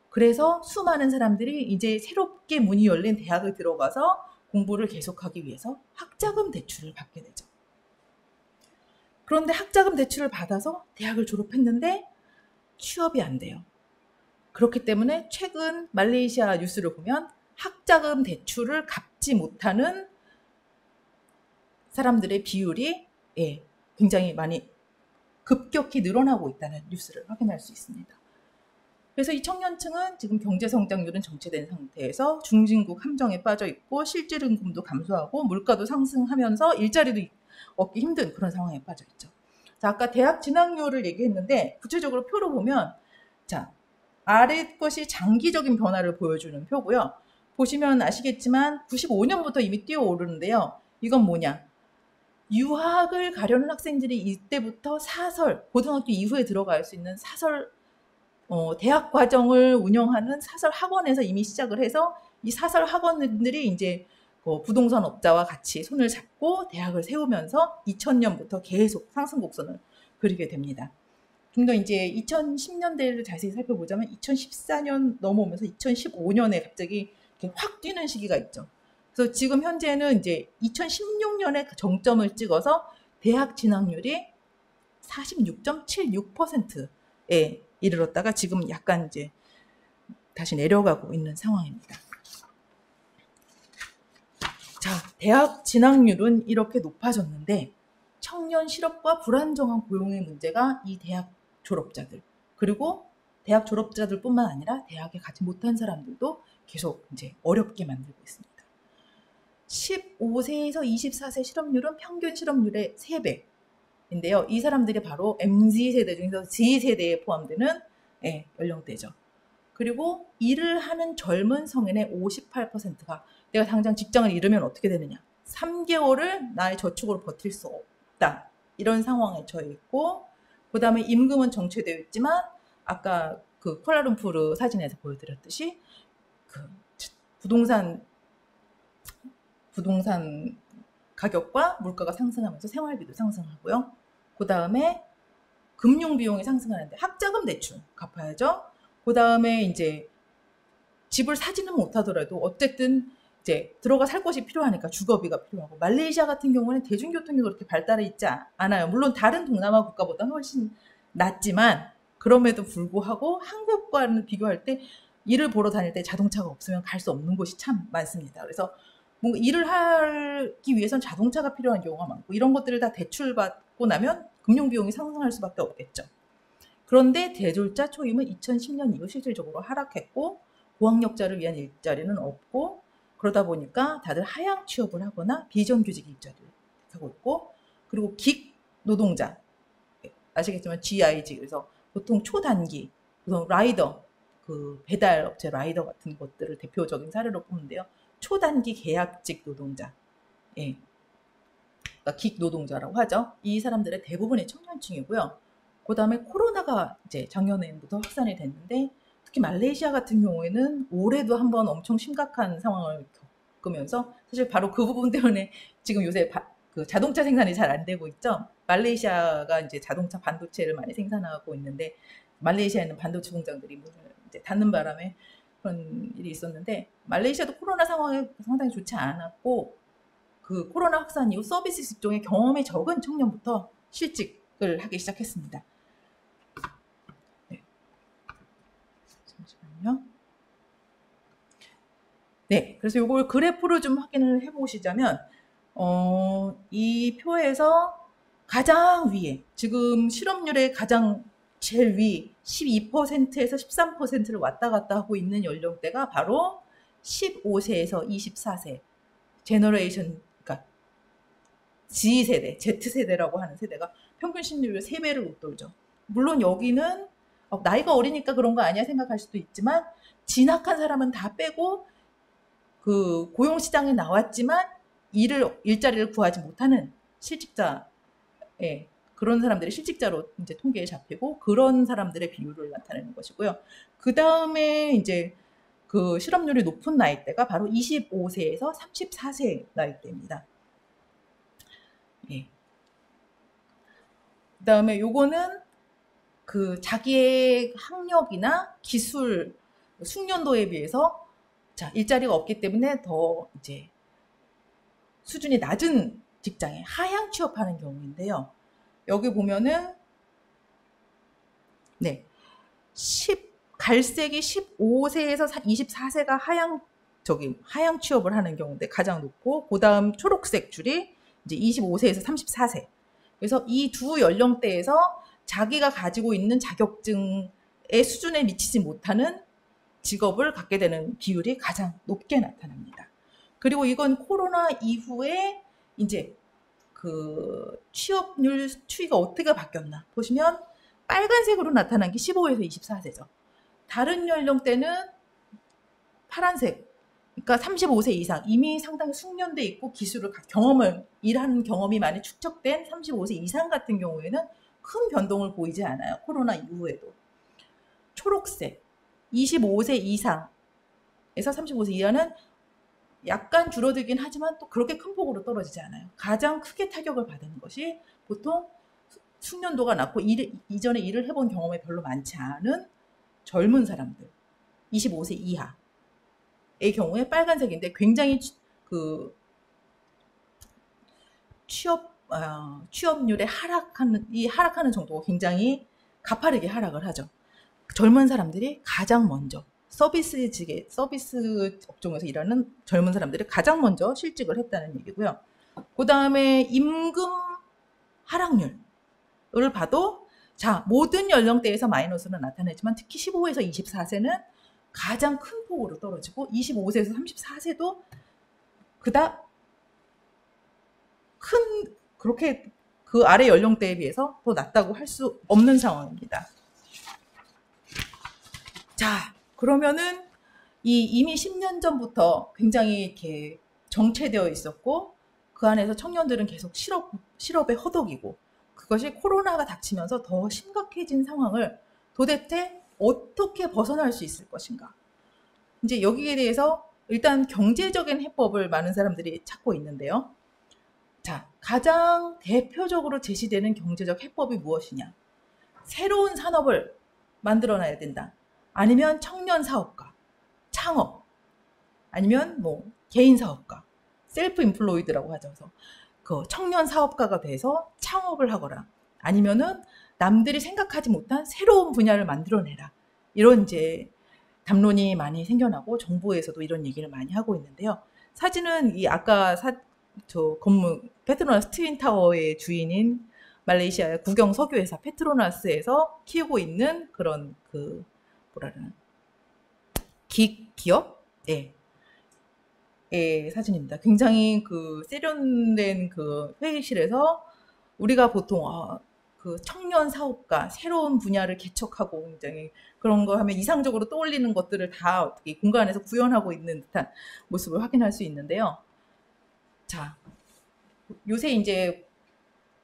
A: 그래서 수많은 사람들이 이제 새롭게 문이 열린 대학을 들어가서 공부를 계속하기 위해서 학자금 대출을 받게 되죠. 그런데 학자금 대출을 받아서 대학을 졸업했는데 취업이 안 돼요. 그렇기 때문에 최근 말레이시아 뉴스를 보면 학자금 대출을 갚지 못하는 사람들의 비율이 굉장히 많이 급격히 늘어나고 있다는 뉴스를 확인할 수 있습니다. 그래서 이 청년층은 지금 경제성장률은 정체된 상태에서 중진국 함정에 빠져 있고 실질임금도 감소하고 물가도 상승하면서 일자리도 얻기 힘든 그런 상황에 빠져 있죠. 자, 아까 대학 진학률을 얘기했는데 구체적으로 표로 보면 자, 아래 것이 장기적인 변화를 보여주는 표고요. 보시면 아시겠지만 95년부터 이미 뛰어오르는데요. 이건 뭐냐? 유학을 가려는 학생들이 이때부터 사설, 고등학교 이후에 들어갈 수 있는 사설 대학 과정을 운영하는 사설 학원에서 이미 시작을 해서 이 사설 학원들이 이제 부동산 업자와 같이 손을 잡고 대학을 세우면서 2000년부터 계속 상승 곡선을 그리게 됩니다. 좀 더 이제 2010년대를 자세히 살펴보자면 2014년 넘어오면서 2015년에 갑자기 이렇게 확 뛰는 시기가 있죠. 그래서 지금 현재는 이제 2016년에 정점을 찍어서 대학 진학률이 46.76%에 이르렀다가 지금 약간 이제 다시 내려가고 있는 상황입니다. 자, 대학 진학률은 이렇게 높아졌는데 청년 실업과 불안정한 고용의 문제가 이 대학 졸업자들 그리고 대학 졸업자들뿐만 아니라 대학에 가지 못한 사람들도 계속 이제 어렵게 만들고 있습니다. 15세에서 24세 실업률은 평균 실업률의 3배인데요. 이 사람들이 바로 MZ세대 중에서 Z세대에 포함되는 연령대죠. 그리고 일을 하는 젊은 성인의 58%가 내가 당장 직장을 잃으면 어떻게 되느냐. 3개월을 나의 저축으로 버틸 수 없다. 이런 상황에 처해 있고 그 다음에 임금은 정체되어 있지만 아까 그 쿠알라룸푸르 사진에서 보여드렸듯이 그 부동산 가격과 물가가 상승하면서 생활비도 상승하고요. 그 다음에 금융 비용이 상승하는데 학자금 대출 갚아야죠. 그 다음에 이제 집을 사지는 못하더라도 어쨌든 이제 들어가 살 곳이 필요하니까 주거비가 필요하고 말레이시아 같은 경우는 대중교통이 그렇게 발달해 있지 않아요. 물론 다른 동남아 국가보다는 훨씬 낫지만 그럼에도 불구하고 한국과는 비교할 때 일을 보러 다닐 때 자동차가 없으면 갈 수 없는 곳이 참 많습니다. 그래서 뭔가 일을 하기 위해선 자동차가 필요한 경우가 많고 이런 것들을 다 대출받고 나면 금융비용이 상승할 수밖에 없겠죠. 그런데 대졸자 초임은 2010년 이후 실질적으로 하락했고 고학력자를 위한 일자리는 없고 그러다 보니까 다들 하향 취업을 하거나 비정규직 일자리를 하고 있고 그리고 긱 노동자 아시겠지만 GIG 그래서 보통 초단기 라이더 그 배달 업체 라이더 같은 것들을 대표적인 사례로 뽑는데요. 초단기 계약직 노동자 그러니까 긱 노동자라고 하죠. 이 사람들의 대부분이 청년층이고요. 그 다음에 코로나가 이제 작년부터 확산이 됐는데 특히 말레이시아 같은 경우에는 올해도 한번 엄청 심각한 상황을 겪으면서 사실 바로 그 부분 때문에 지금 요새 그 자동차 생산이 잘 안 되고 있죠. 말레이시아가 이제 자동차 반도체를 많이 생산하고 있는데 말레이시아에 있는 반도체 공장들이 문을 이제 닫는 바람에 그런 일이 있었는데 말레이시아도 코로나 상황이 상당히 좋지 않았고 그 코로나 확산 이후 서비스 직종에 경험이 적은 청년부터 실직을 하기 시작했습니다. 잠시만요. 네, 그래서 이걸 그래프로 좀 확인을 해보시자면 이 표에서 가장 위에 지금 실업률의 가장 제일 위 12%에서 13%를 왔다 갔다 하고 있는 연령대가 바로 15세에서 24세 제너레이션 그러니까 G세대, Z세대라고 하는 세대가 평균 실업률 3배를 웃돌죠. 물론 여기는 나이가 어리니까 그런 거 아니야 생각할 수도 있지만 진학한 사람은 다 빼고 그 고용시장에 나왔지만 일자리를 구하지 못하는 실직자 예, 그런 사람들이 실직자로 이제 통계에 잡히고 그런 사람들의 비율을 나타내는 것이고요. 그 다음에 이제 그 실업률이 높은 나이대가 바로 25세에서 34세 나이대입니다. 예. 그 다음에 요거는 그 자기의 학력이나 기술, 숙련도에 비해서 자, 일자리가 없기 때문에 더 이제 수준이 낮은 직장에 하향 취업하는 경우인데요. 여기 보면은 네, 갈색이 15세에서 24세가 하향 취업을 하는 경우인데 가장 높고, 그 다음 초록색 줄이 이제 25세에서 34세. 그래서 이 두 연령대에서 자기가 가지고 있는 자격증의 수준에 미치지 못하는 직업을 갖게 되는 비율이 가장 높게 나타납니다. 그리고 이건 코로나 이후에 이제 그 취업률 추이가 어떻게 바뀌었나 보시면 빨간색으로 나타난 게 15에서 24세죠. 다른 연령대는 파란색, 그러니까 35세 이상, 이미 상당히 숙련돼 있고 기술을 일하는 경험이 많이 축적된 35세 이상 같은 경우에는 큰 변동을 보이지 않아요. 코로나 이후에도. 초록색, 25세 이상에서 35세 이하는 약간 줄어들긴 하지만 또 그렇게 큰 폭으로 떨어지지 않아요. 가장 크게 타격을 받은 것이 보통 숙련도가 낮고 이전에 일을 해본 경험이 별로 많지 않은 젊은 사람들, 25세 이하의 경우에 빨간색인데 굉장히 그 취업률의 하락하는 정도가 굉장히 가파르게 하락을 하죠. 젊은 사람들이 가장 먼저 서비스 업종에서 일하는 젊은 사람들이 가장 먼저 실직을 했다는 얘기고요. 그 다음에 임금 하락률을 봐도 자, 모든 연령대에서 마이너스는 나타내지만 특히 15에서 24세는 가장 큰 폭으로 떨어지고 25세에서 34세도 그닥 그렇게 그 아래 연령대에 비해서 더 낮다고 할 수 없는 상황입니다. 자, 그러면은 이미 10년 전부터 굉장히 이렇게 정체되어 있었고 그 안에서 청년들은 계속 실업에 허덕이고 그것이 코로나가 닥치면서 더 심각해진 상황을 도대체 어떻게 벗어날 수 있을 것인가. 이제 여기에 대해서 일단 경제적인 해법을 많은 사람들이 찾고 있는데요. 자, 가장 대표적으로 제시되는 경제적 해법이 무엇이냐. 새로운 산업을 만들어놔야 된다. 아니면 청년 사업가, 창업, 아니면 뭐 개인 사업가, 셀프 인플로이드라고 하죠. 그래서 그 청년 사업가가 돼서 창업을 하거나 아니면은 남들이 생각하지 못한 새로운 분야를 만들어내라. 이런 이제 담론이 많이 생겨나고 정부에서도 이런 얘기를 많이 하고 있는데요. 사진은 이 아까 저 건물 페트로나스 트윈타워의 주인인 말레이시아의 국영 석유회사 페트로나스에서 키우고 있는 그런 그 뭐라 그러나 기업? 예. 의 사진입니다. 굉장히 그 세련된 그 회의실에서 우리가 보통 그 청년 사업가, 새로운 분야를 개척하고 굉장히 그런 거 하면 이상적으로 떠올리는 것들을 다 어떻게 공간에서 구현하고 있는 듯한 모습을 확인할 수 있는데요. 자, 요새 이제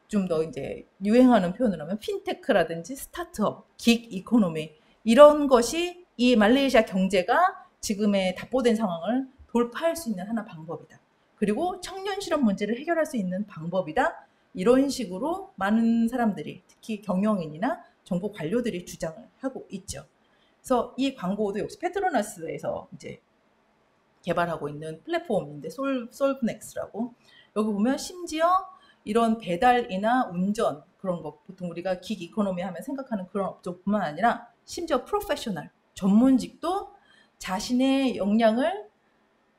A: 좀 더 이제 유행하는 표현을 하면 핀테크라든지 스타트업, 긱 이코노미 이런 것이 이 말레이시아 경제가 지금의 답보된 상황을 돌파할 수 있는 하나 방법이다. 그리고 청년 실업 문제를 해결할 수 있는 방법이다. 이런 식으로 많은 사람들이 특히 경영인이나 정부 관료들이 주장을 하고 있죠. 그래서 이 광고도 역시 페트로나스에서 이제 개발하고 있는 플랫폼인데 솔브넥스라고 여기 보면 심지어 이런 배달이나 운전 그런 거 보통 우리가 긱 이코노미 하면 생각하는 그런 업종뿐만 아니라 심지어 프로페셔널 전문직도 자신의 역량을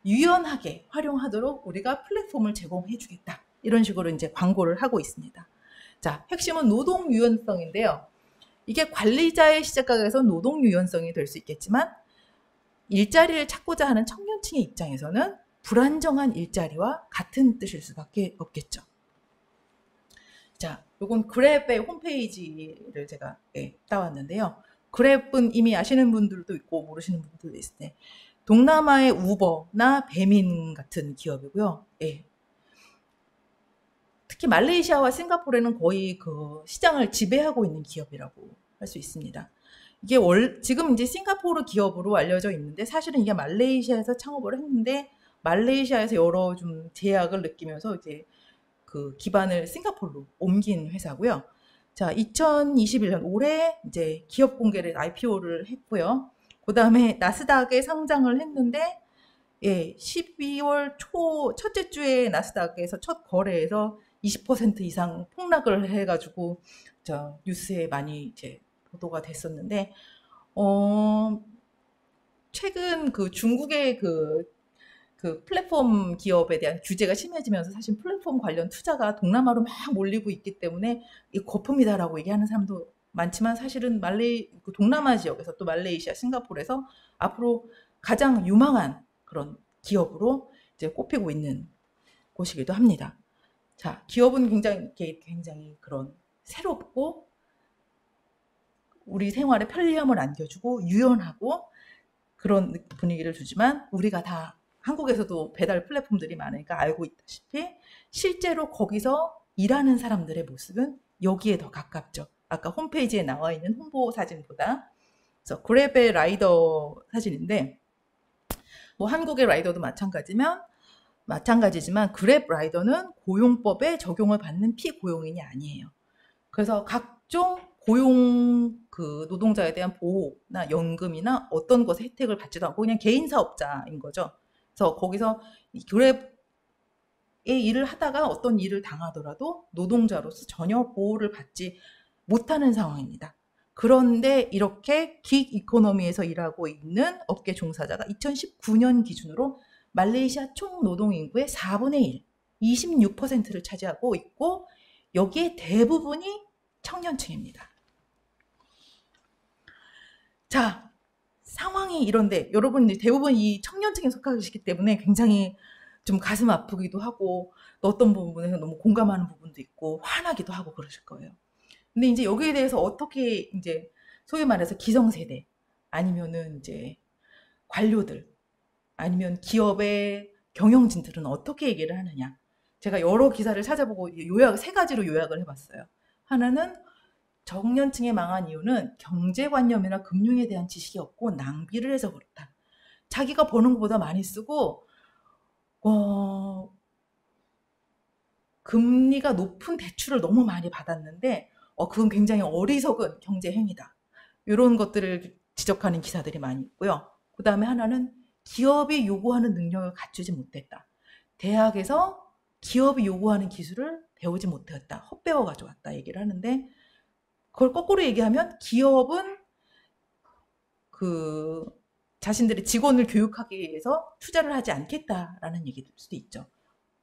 A: 유연하게 활용하도록 우리가 플랫폼을 제공해 주겠다. 이런 식으로 이제 광고를 하고 있습니다. 자, 핵심은 노동 유연성인데요. 이게 관리자의 시각에서 노동 유연성이 될 수 있겠지만 일자리를 찾고자 하는 청년층의 입장에서는 불안정한 일자리와 같은 뜻일 수밖에 없겠죠. 자, 요건 그랩의 홈페이지를 제가 따왔는데요. 그랩은 이미 아시는 분들도 있고 모르시는 분들도 있을 때 동남아의 우버나 배민 같은 기업이고요. 예. 특히 말레이시아와 싱가포르는 거의 그 시장을 지배하고 있는 기업이라고 할 수 있습니다. 이게 지금 이제 싱가포르 기업으로 알려져 있는데 사실은 이게 말레이시아에서 창업을 했는데 말레이시아에서 여러 좀 제약을 느끼면서 이제 그 기반을 싱가포르로 옮긴 회사고요. 자, 2021년 올해 이제 기업 공개를 IPO를 했고요. 그 다음에 나스닥에 상장을 했는데, 예, 12월 초 첫째 주에 나스닥에서 첫 거래에서 20% 이상 폭락을 해가지고 저 뉴스에 많이 이제 보도가 됐었는데, 최근 그 중국의 그 플랫폼 기업에 대한 규제가 심해지면서 사실 플랫폼 관련 투자가 동남아로 막 몰리고 있기 때문에 이 거품이다라고 얘기하는 사람도 많지만 사실은 그 동남아 지역에서 또 말레이시아, 싱가포르에서 앞으로 가장 유망한 그런 기업으로 이제 꼽히고 있는 곳이기도 합니다. 자, 기업은 굉장히 그런 새롭고 우리 생활에 편리함을 안겨주고 유연하고 그런 분위기를 주지만 우리가 다 한국에서도 배달 플랫폼들이 많으니까 알고 있다시피 실제로 거기서 일하는 사람들의 모습은 여기에 더 가깝죠. 아까 홈페이지에 나와 있는 홍보 사진보다. 그래서 그랩의 라이더 사진인데 뭐 한국의 라이더도 마찬가지지만 그랩 라이더는 고용법에 적용을 받는 피고용인이 아니에요. 그래서 각종 고용 그 노동자에 대한 보호나 연금이나 어떤 것의 혜택을 받지도 않고 그냥 개인 사업자인 거죠. 그래서 거기서 그랩의 일을 하다가 어떤 일을 당하더라도 노동자로서 전혀 보호를 받지 못하는 상황입니다. 그런데 이렇게 긱 이코노미에서 일하고 있는 업계 종사자가 2019년 기준으로 말레이시아 총 노동인구의 4분의 1, 26%를 차지하고 있고 여기에 대부분이 청년층입니다. 자, 상황이 이런데 여러분 대부분 이 청년층에 속하시기 때문에 굉장히 좀 가슴 아프기도 하고 어떤 부분에서 너무 공감하는 부분도 있고 화나기도 하고 그러실 거예요. 근데 이제 여기에 대해서 어떻게 이제 소위 말해서 기성세대 아니면은 이제 관료들 아니면 기업의 경영진들은 어떻게 얘기를 하느냐. 제가 여러 기사를 찾아보고 세 가지로 요약을 해봤어요. 하나는 청년층이 망한 이유는 경제관념이나 금융에 대한 지식이 없고 낭비를 해서 그렇다. 자기가 버는 것보다 많이 쓰고 금리가 높은 대출을 너무 많이 받았는데 그건 굉장히 어리석은 경제행위다. 이런 것들을 지적하는 기사들이 많이 있고요. 그 다음에 하나는 기업이 요구하는 능력을 갖추지 못했다. 대학에서 기업이 요구하는 기술을 배우지 못했다. 헛배워 가져왔다 얘기를 하는데 그걸 거꾸로 얘기하면 기업은 그 자신들의 직원을 교육하기 위해서 투자를 하지 않겠다라는 얘기일 수도 있죠.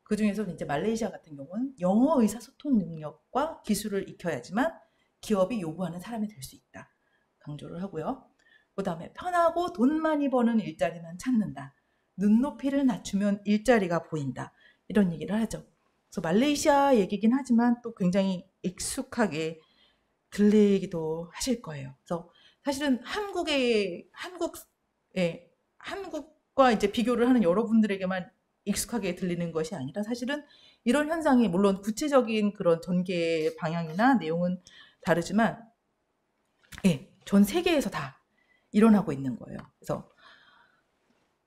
A: 그 중에서 이제 말레이시아 같은 경우는 영어 의사소통 능력과 기술을 익혀야지만 기업이 요구하는 사람이 될 수 있다. 강조를 하고요. 그 다음에 편하고 돈 많이 버는 일자리만 찾는다. 눈높이를 낮추면 일자리가 보인다. 이런 얘기를 하죠. 그래서 말레이시아 얘기긴 하지만 또 굉장히 익숙하게 들리기도 하실 거예요. 그래서 사실은 한국과 이제 비교를 하는 여러분들에게만 익숙하게 들리는 것이 아니라 사실은 이런 현상이 물론 구체적인 그런 전개 방향이나 내용은 다르지만 전 세계에서 다 일어나고 있는 거예요. 그래서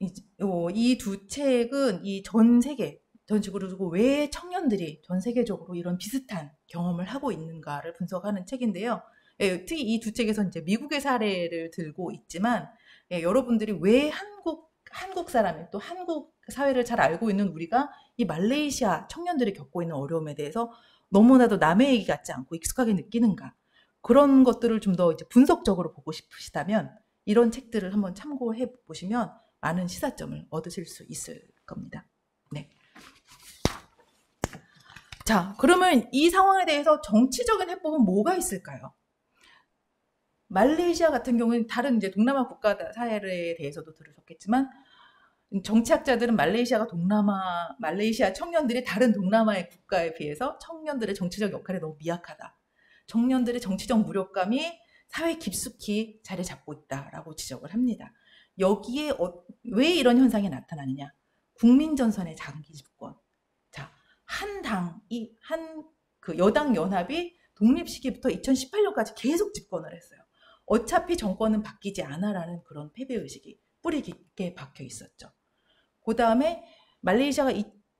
A: 이 두 책은 이 전 세계 전식으로 왜 청년들이 전 세계적으로 이런 비슷한 경험을 하고 있는가를 분석하는 책인데요. 특히 이 두 책에서 이제 미국의 사례를 들고 있지만 여러분들이 왜 한국 사람이 또 한국 사회를 잘 알고 있는 우리가 이 말레이시아 청년들이 겪고 있는 어려움에 대해서 너무나도 남의 얘기 같지 않고 익숙하게 느끼는가 그런 것들을 좀 더 이제 분석적으로 보고 싶으시다면 이런 책들을 한번 참고해 보시면 많은 시사점을 얻으실 수 있을 겁니다. 네. 자, 그러면 이 상황에 대해서 정치적인 해법은 뭐가 있을까요? 말레이시아 같은 경우는 다른 이제 동남아 국가 사례에 대해서도 들으셨겠지만 정치학자들은 말레이시아 청년들이 다른 동남아의 국가에 비해서 청년들의 정치적 역할이 너무 미약하다. 청년들의 정치적 무력감이 사회에 깊숙이 자리 잡고 있다라고 지적을 합니다. 여기에 왜 이런 현상이 나타나느냐? 국민전선의 장기 집권. 자, 한 당이 그 여당 연합이 독립 시기부터 2018년까지 계속 집권을 했어요. 어차피 정권은 바뀌지 않아라는 그런 패배의식이 뿌리 깊게 박혀 있었죠. 그 다음에 말레이시아가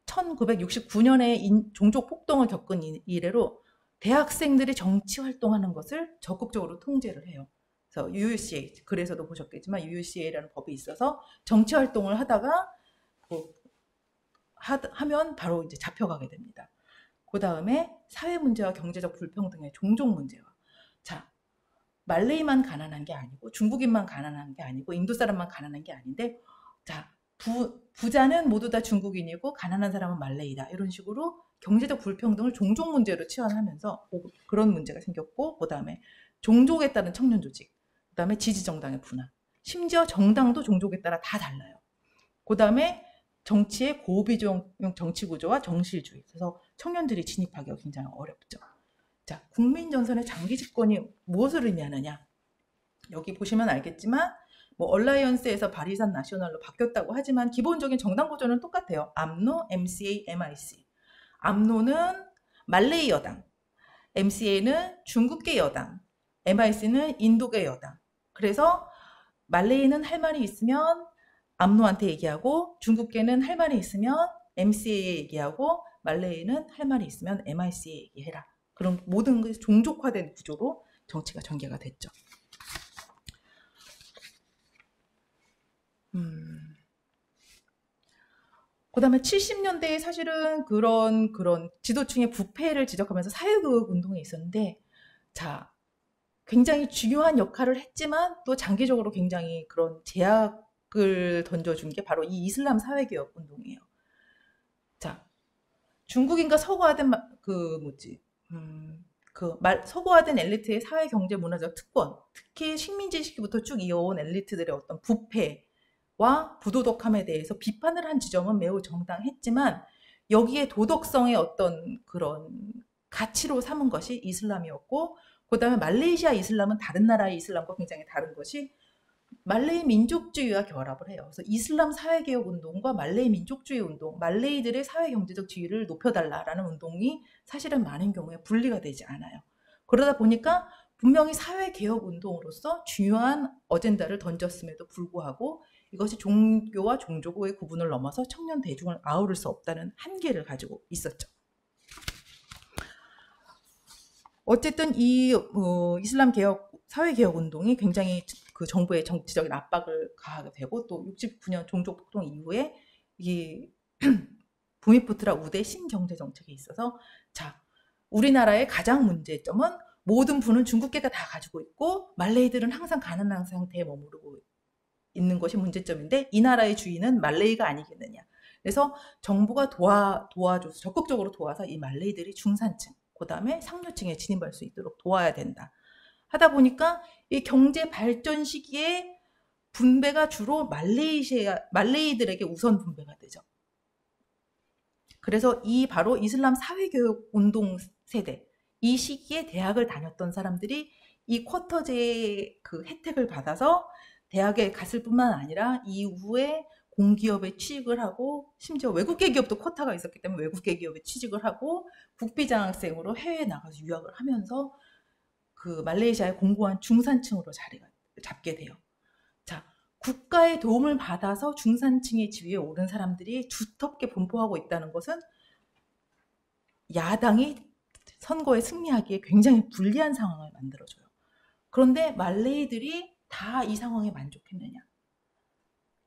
A: 1969년에 종족 폭동을 겪은 이래로 대학생들이 정치 활동하는 것을 적극적으로 통제를 해요. 그래서 UUCA, 그래서도 보셨겠지만 UUCA라는 법이 있어서 정치 활동을 하다가 하면 바로 이제 잡혀가게 됩니다. 그 다음에 사회 문제와 경제적 불평등의 종족 문제와, 자, 말레이만 가난한 게 아니고 중국인만 가난한 게 아니고 인도 사람만 가난한 게 아닌데, 자, 부자는 모두 다 중국인이고 가난한 사람은 말레이다, 이런 식으로 경제적 불평등을 종족 문제로 치환하면서 그런 문제가 생겼고, 그 다음에 종족에 따른 청년 조직, 그 다음에 지지 정당의 분화, 심지어 정당도 종족에 따라 다 달라요. 그 다음에 정치의 고비종 정치 구조와 정실주의, 그래서 청년들이 진입하기가 굉장히 어렵죠. 자, 국민전선의 장기 집권이 무엇을 의미하느냐? 여기 보시면 알겠지만 뭐 얼라이언스에서 바리산 나셔널로 바뀌었다고 하지만 기본적인 정당 구조는 똑같아요. 암노, MCA, MIC. 암노는 말레이 여당, MCA는 중국계 여당, MIC는 인도계 여당. 그래서 말레이는 할 말이 있으면 암노한테 얘기하고, 중국계는 할 말이 있으면 MCA에 얘기하고, 말레이는 할 말이 있으면 MIC에 얘기해라. 그런 모든 종족화된 구조로 정치가 전개가 됐죠. 그 다음에 70년대에 사실은 그런 지도층의 부패를 지적하면서 사회교육 운동이 있었는데, 자, 굉장히 중요한 역할을 했지만 또 장기적으로 굉장히 그런 제약을 던져준 게 바로 이 이슬람 사회개혁 운동이에요. 자, 중국인과 서구화된 서구화된 엘리트의 사회, 경제, 문화적 특권, 특히 식민지 시기부터 쭉 이어온 엘리트들의 어떤 부패와 부도덕함에 대해서 비판을 한 지점은 매우 정당했지만, 여기에 도덕성의 어떤 그런 가치로 삼은 것이 이슬람이었고, 그 다음에 말레이시아 이슬람은 다른 나라의 이슬람과 굉장히 다른 것이 말레이 민족주의와 결합을 해요. 그래서 이슬람 사회개혁 운동과 말레이 민족주의 운동, 말레이들의 사회 경제적 지위를 높여달라라는 운동이 사실은 많은 경우에 분리가 되지 않아요. 그러다 보니까 분명히 사회개혁 운동으로서 중요한 어젠다를 던졌음에도 불구하고 이것이 종교와 종족의 구분을 넘어서 청년 대중을 아우를 수 없다는 한계를 가지고 있었죠. 어쨌든 이 이슬람 개혁, 사회개혁 운동이 굉장히 그 정부의 정치적인 압박을 가하게 되고, 또 69년 종족폭동 이후에 이 부미푸트라 우대 신경제 정책에 있어서, 자, 우리나라의 가장 문제점은 모든 부는 중국계가 다 가지고 있고 말레이들은 항상 가난한 상태에 머무르고 있는 것이 문제점인데 이 나라의 주인은 말레이가 아니겠느냐. 그래서 정부가 도와줘서 적극적으로 도와서 이 말레이들이 중산층, 그 다음에 상류층에 진입할 수 있도록 도와야 된다. 하다 보니까 이 경제 발전 시기에 분배가 주로 말레이들에게 우선 분배가 되죠. 그래서 바로 이슬람 사회교육 운동 세대, 이 시기에 대학을 다녔던 사람들이 이 쿼터제의 그 혜택을 받아서 대학에 갔을 뿐만 아니라 이후에 공기업에 취직을 하고, 심지어 외국계 기업도 쿼터가 있었기 때문에 외국계 기업에 취직을 하고 국비장학생으로 해외에 나가서 유학을 하면서 그 말레이시아의 공고한 중산층으로 자리가 잡게 돼요. 자, 국가의 도움을 받아서 중산층의 지위에 오른 사람들이 두텁게 분포하고 있다는 것은 야당이 선거에 승리하기에 굉장히 불리한 상황을 만들어줘요. 그런데 말레이들이 다 이 상황에 만족했느냐?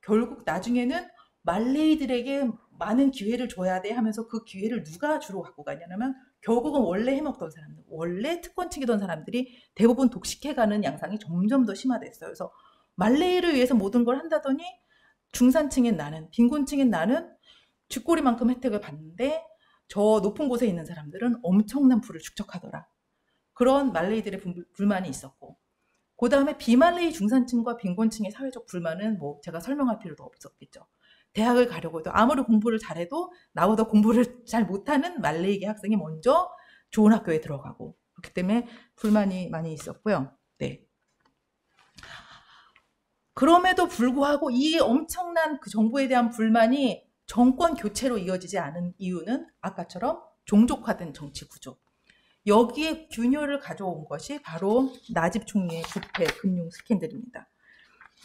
A: 결국 나중에는 말레이들에게 많은 기회를 줘야 돼 하면서 그 기회를 누가 주로 갖고 가냐면 결국은 원래 해먹던 사람들, 원래 특권층이던 사람들이 대부분 독식해가는 양상이 점점 더 심화됐어요. 그래서 말레이를 위해서 모든 걸 한다더니 중산층인 나는, 빈곤층인 나는 쥐꼬리만큼 혜택을 받는데 저 높은 곳에 있는 사람들은 엄청난 부를 축적하더라. 그런 말레이들의 불만이 있었고, 그 다음에 비말레이 중산층과 빈곤층의 사회적 불만은 뭐 제가 설명할 필요도 없었겠죠. 대학을 가려고 해도 아무리 공부를 잘해도 나보다 공부를 잘 못하는 말레이계 학생이 먼저 좋은 학교에 들어가고, 그렇기 때문에 불만이 많이 있었고요. 네. 그럼에도 불구하고 이 엄청난 그 정부에 대한 불만이 정권 교체로 이어지지 않은 이유는 아까처럼 종족화된 정치 구조. 여기에 균열을 가져온 것이 바로 나집 총리의 부패 금융 스캔들입니다.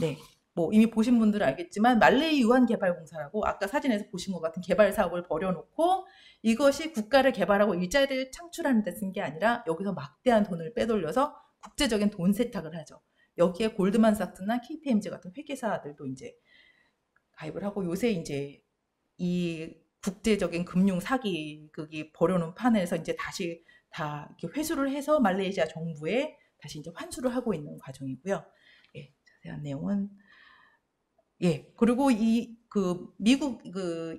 A: 네. 뭐 이미 보신 분들은 알겠지만 말레이 유한개발공사라고 아까 사진에서 보신 것 같은 개발 사업을 벌여놓고 이것이 국가를 개발하고 일자리를 창출하는 데 쓴 게 아니라 여기서 막대한 돈을 빼돌려서 국제적인 돈 세탁을 하죠. 여기에 골드만삭스나 KPMG 같은 회계사들도 이제 가입을 하고 요새 이제 이 국제적인 금융 사기극이 벌여놓은 판에서 이제 다시 다 이렇게 회수를 해서 말레이시아 정부에 다시 이제 환수를 하고 있는 과정이고요. 예, 자세한 내용은 그리고 미국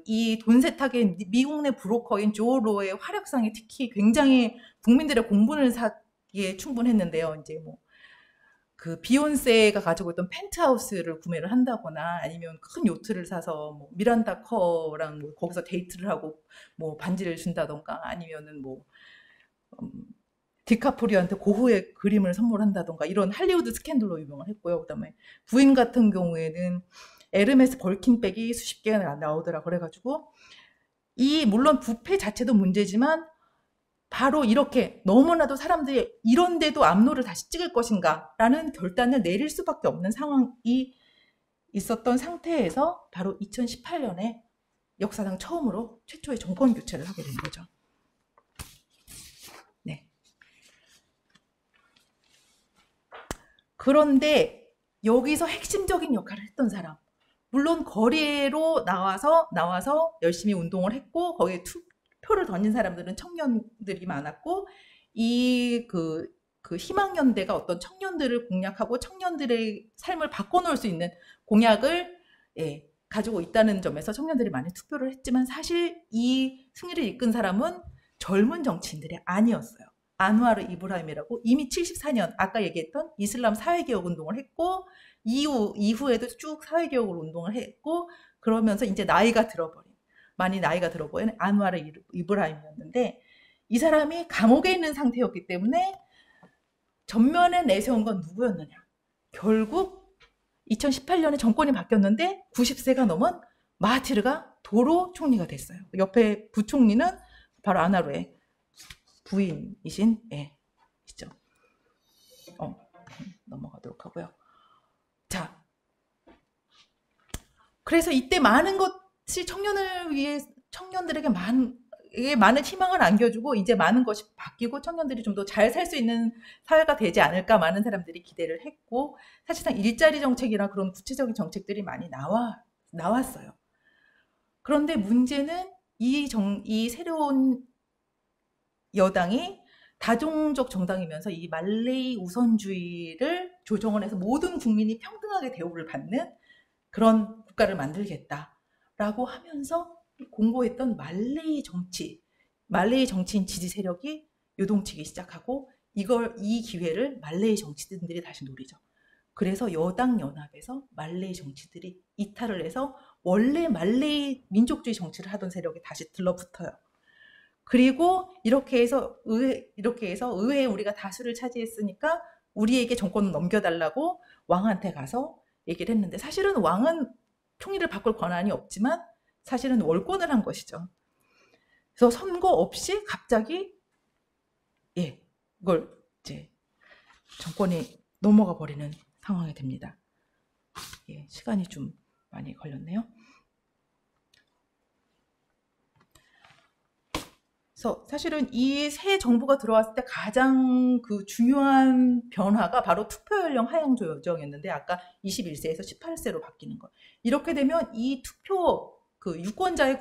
A: 이 돈 세탁의 미국 내 브로커인 조로의 활약상이 특히 굉장히 국민들의 공분을 사기에 충분했는데요. 이제 뭐 그 비욘세가 가지고 있던 펜트하우스를 구매를 한다거나 아니면 큰 요트를 사서 뭐 미란다 커랑 뭐 거기서 데이트를 하고 뭐 반지를 준다던가 아니면은 뭐 디카프리오한테 고흐의 그림을 선물한다던가 이런 할리우드 스캔들로 유명을 했고요. 그다음에 부인 같은 경우에는 에르메스 벌킨백이 수십 개가 나오더라 그래가지고 물론 부패 자체도 문제지만 바로 이렇게 너무나도 사람들이 이런데도 압로를 다시 찍을 것인가 라는 결단을 내릴 수밖에 없는 상황이 있었던 상태에서 바로 2018년에 역사상 처음으로 최초의 정권 교체를 하게 된 거죠. 네. 그런데 여기서 핵심적인 역할을 했던 사람, 물론 거리로 나와서 열심히 운동을 했고 거기에 표를 던진 사람들은 청년들이 많았고 그 희망연대가 어떤 청년들을 공략하고 청년들의 삶을 바꿔놓을 수 있는 공약을 가지고 있다는 점에서 청년들이 많이 투표를 했지만 사실 이 승리를 이끈 사람은 젊은 정치인들이 아니었어요. 안와르 이브라힘이라고 이미 74년 아까 얘기했던 이슬람 사회개혁 운동을 했고 이후에도 쭉 사회개혁을 운동을 했고 그러면서 이제 많이 나이가 들어버린 안와르 이브라힘이었는데 이 사람이 감옥에 있는 상태였기 때문에 전면에 내세운 건 누구였느냐. 결국 2018년에 정권이 바뀌었는데 90세가 넘은 마하티르가 도로 총리가 됐어요. 옆에 부총리는 바로 안와르의 부인이신 있죠. 넘어가도록 하고요. 자, 그래서 이때 많은 것이 청년들에게 많은 희망을 안겨주고 이제 많은 것이 바뀌고 청년들이 좀 더 잘 살 수 있는 사회가 되지 않을까 많은 사람들이 기대를 했고 사실상 일자리 정책이나 그런 구체적인 정책들이 많이 나왔어요. 그런데 문제는 이 새로운 여당이 다종족 정당이면서 이 말레이 우선주의를 조정을 해서 모든 국민이 평등하게 대우를 받는 그런 국가를 만들겠다라고 하면서 공고했던 말레이 정치인 지지 세력이 요동치기 시작하고 이 기회를 말레이 정치인들이 다시 노리죠. 그래서 여당 연합에서 말레이 정치들이 이탈을 해서 원래 말레이 민족주의 정치를 하던 세력이 다시 들러붙어요. 그리고 이렇게 해서 의회에 우리가 다수를 차지했으니까 우리에게 정권을 넘겨달라고 왕한테 가서 얘기를 했는데 사실은 왕은 총리를 바꿀 권한이 없지만 사실은 월권을 한 것이죠. 그래서 선거 없이 갑자기 이걸 이제 정권이 넘어가 버리는 상황이 됩니다. 시간이 좀 많이 걸렸네요. 그래서 사실은 이 새 정부가 들어왔을 때 가장 그 중요한 변화가 바로 투표 연령 하향 조정이었는데 아까 21세에서 18세로 바뀌는 것. 이렇게 되면 이 유권자의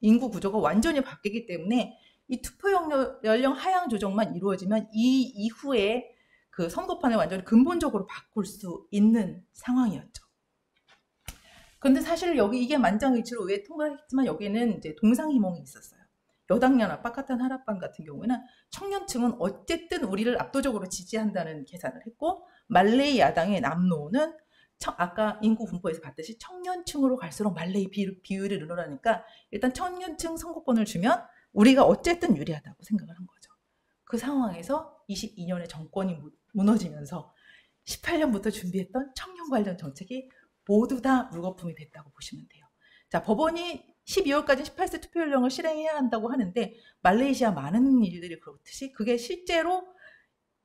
A: 인구 구조가 완전히 바뀌기 때문에 이 투표 연령 하향 조정만 이루어지면 이 이후에 그 선거판을 완전히 근본적으로 바꿀 수 있는 상황이었죠. 그런데 사실 이게 만장일치로 왜 통과를 했지만 여기는 이제 동상이몽이 있었어요. 여당연합, 파카탄 하라판 같은 경우에는 청년층은 어쨌든 우리를 압도적으로 지지한다는 계산을 했고 말레이 야당의 남노는 아까 인구 분포에서 봤듯이 청년층으로 갈수록 말레이 비율이 늘어나니까 일단 청년층 선거권을 주면 우리가 어쨌든 유리하다고 생각을 한 거죠. 그 상황에서 22년에 정권이 무너지면서 18년부터 준비했던 청년 관련 정책이 모두 다 물거품이 됐다고 보시면 돼요. 자, 법원이 12월까지 18세 투표 연령을 실행해야 한다고 하는데 말레이시아 많은 일들이 그렇듯이 그게 실제로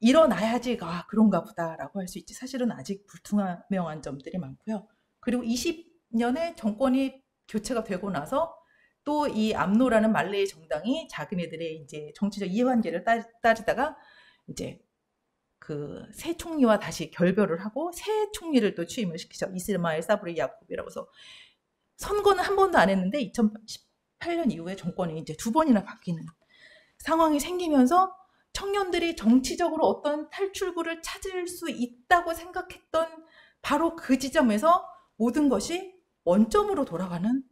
A: 일어나야지 그런가 보다라고 할 수 있지. 사실은 아직 불투명한 점들이 많고요. 그리고 20년에 정권이 교체가 되고 나서 또 이 암노라는 말레이 정당이 자기네들의 이제 정치적 이해관계를 따지다가 이제 그 새 총리와 다시 결별을 하고 새 총리를 또 취임을 시키죠. 이스마일 사브리 야콥이라고 해서 선거는 한 번도 안 했는데 2018년 이후에 정권이 이제 2번이나 바뀌는 상황이 생기면서 청년들이 정치적으로 어떤 탈출구를 찾을 수 있다고 생각했던 바로 그 지점에서 모든 것이 원점으로 돌아가는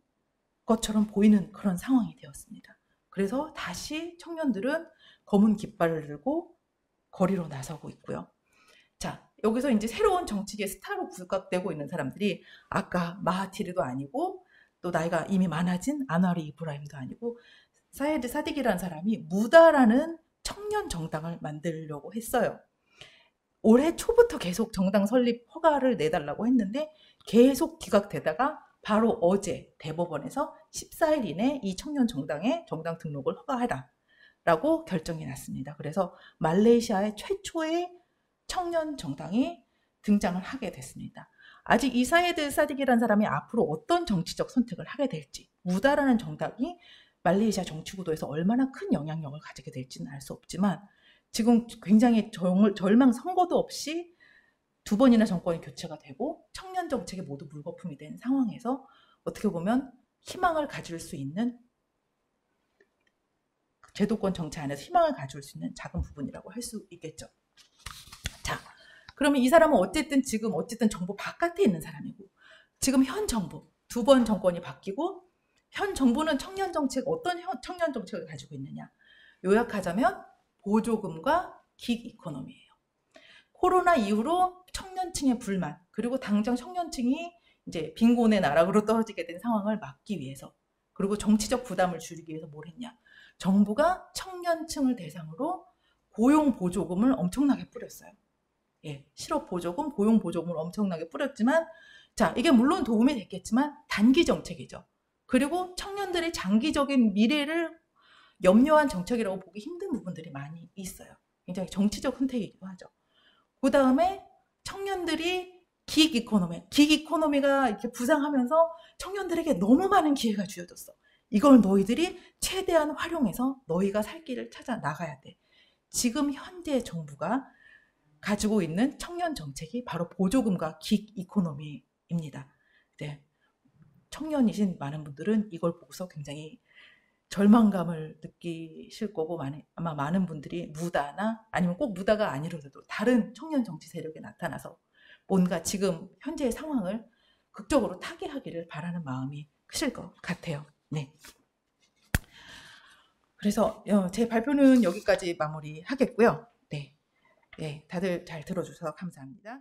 A: 것처럼 보이는 그런 상황이 되었습니다. 그래서 다시 청년들은 검은 깃발을 들고 거리로 나서고 있고요. 자, 여기서 이제 새로운 정치계의 스타로 부각되고 있는 사람들이 아까 마하티르도 아니고 또 나이가 이미 많아진 안와르 이브라힘도 아니고 사예드 사딕이라는 사람이 무다라는 청년 정당을 만들려고 했어요. 올해 초부터 계속 정당 설립 허가를 내달라고 했는데 계속 기각되다가 바로 어제 대법원에서 14일 이내 이 청년 정당의 정당 등록을 허가하라라고 결정이 났습니다. 그래서 말레이시아의 최초의 청년 정당이 등장을 하게 됐습니다. 아직 이 사예드 사딕이라는 사람이 앞으로 어떤 정치적 선택을 하게 될지, 무다라는 정당이 말레이시아 정치 구도에서 얼마나 큰 영향력을 가지게 될지는 알 수 없지만 지금 굉장히 절망 선거도 없이 2번이나 정권이 교체가 되고 청년 정책이 모두 물거품이 된 상황에서 어떻게 보면 희망을 가질 수 있는 제도권 정치 안에서 희망을 가질 수 있는 작은 부분이라고 할 수 있겠죠. 자, 그러면 이 사람은 어쨌든 지금 정부 바깥에 있는 사람이고 지금 현 정부 2번 정권이 바뀌고 현 정부는 청년 정책 어떤 청년 정책을 가지고 있느냐 요약하자면 보조금과 긱 이코노미예요. 코로나 이후로 청년층의 불만 그리고 당장 청년층이 이제 빈곤의 나락으로 떨어지게 된 상황을 막기 위해서 그리고 정치적 부담을 줄이기 위해서 뭘 했냐 정부가 청년층을 대상으로 고용 보조금을 엄청나게 뿌렸어요. 예, 실업 보조금, 고용 보조금을 엄청나게 뿌렸지만 자 이게 물론 도움이 됐겠지만 단기 정책이죠. 그리고 청년들의 장기적인 미래를 염려한 정책이라고 보기 힘든 부분들이 많이 있어요. 굉장히 정치적 선택이기도 하죠. 그 다음에 청년들이 긱 이코노미가 이렇게 부상하면서 청년들에게 너무 많은 기회가 주어졌어. 이걸 너희들이 최대한 활용해서 너희가 살 길을 찾아 나가야 돼. 지금 현재 정부가 가지고 있는 청년 정책이 바로 보조금과 긱 이코노미입니다. 네. 청년이신 많은 분들은 이걸 보고서 굉장히 절망감을 느끼실 거고 아마 많은 분들이 무다나 아니면 꼭 무다가 아니더라도 다른 청년 정치 세력이 나타나서 뭔가 지금 현재의 상황을 극적으로 타개하기를 바라는 마음이 크실 것 같아요. 네. 그래서 제 발표는 여기까지 마무리하겠고요. 네. 네, 다들 잘 들어주셔서 감사합니다.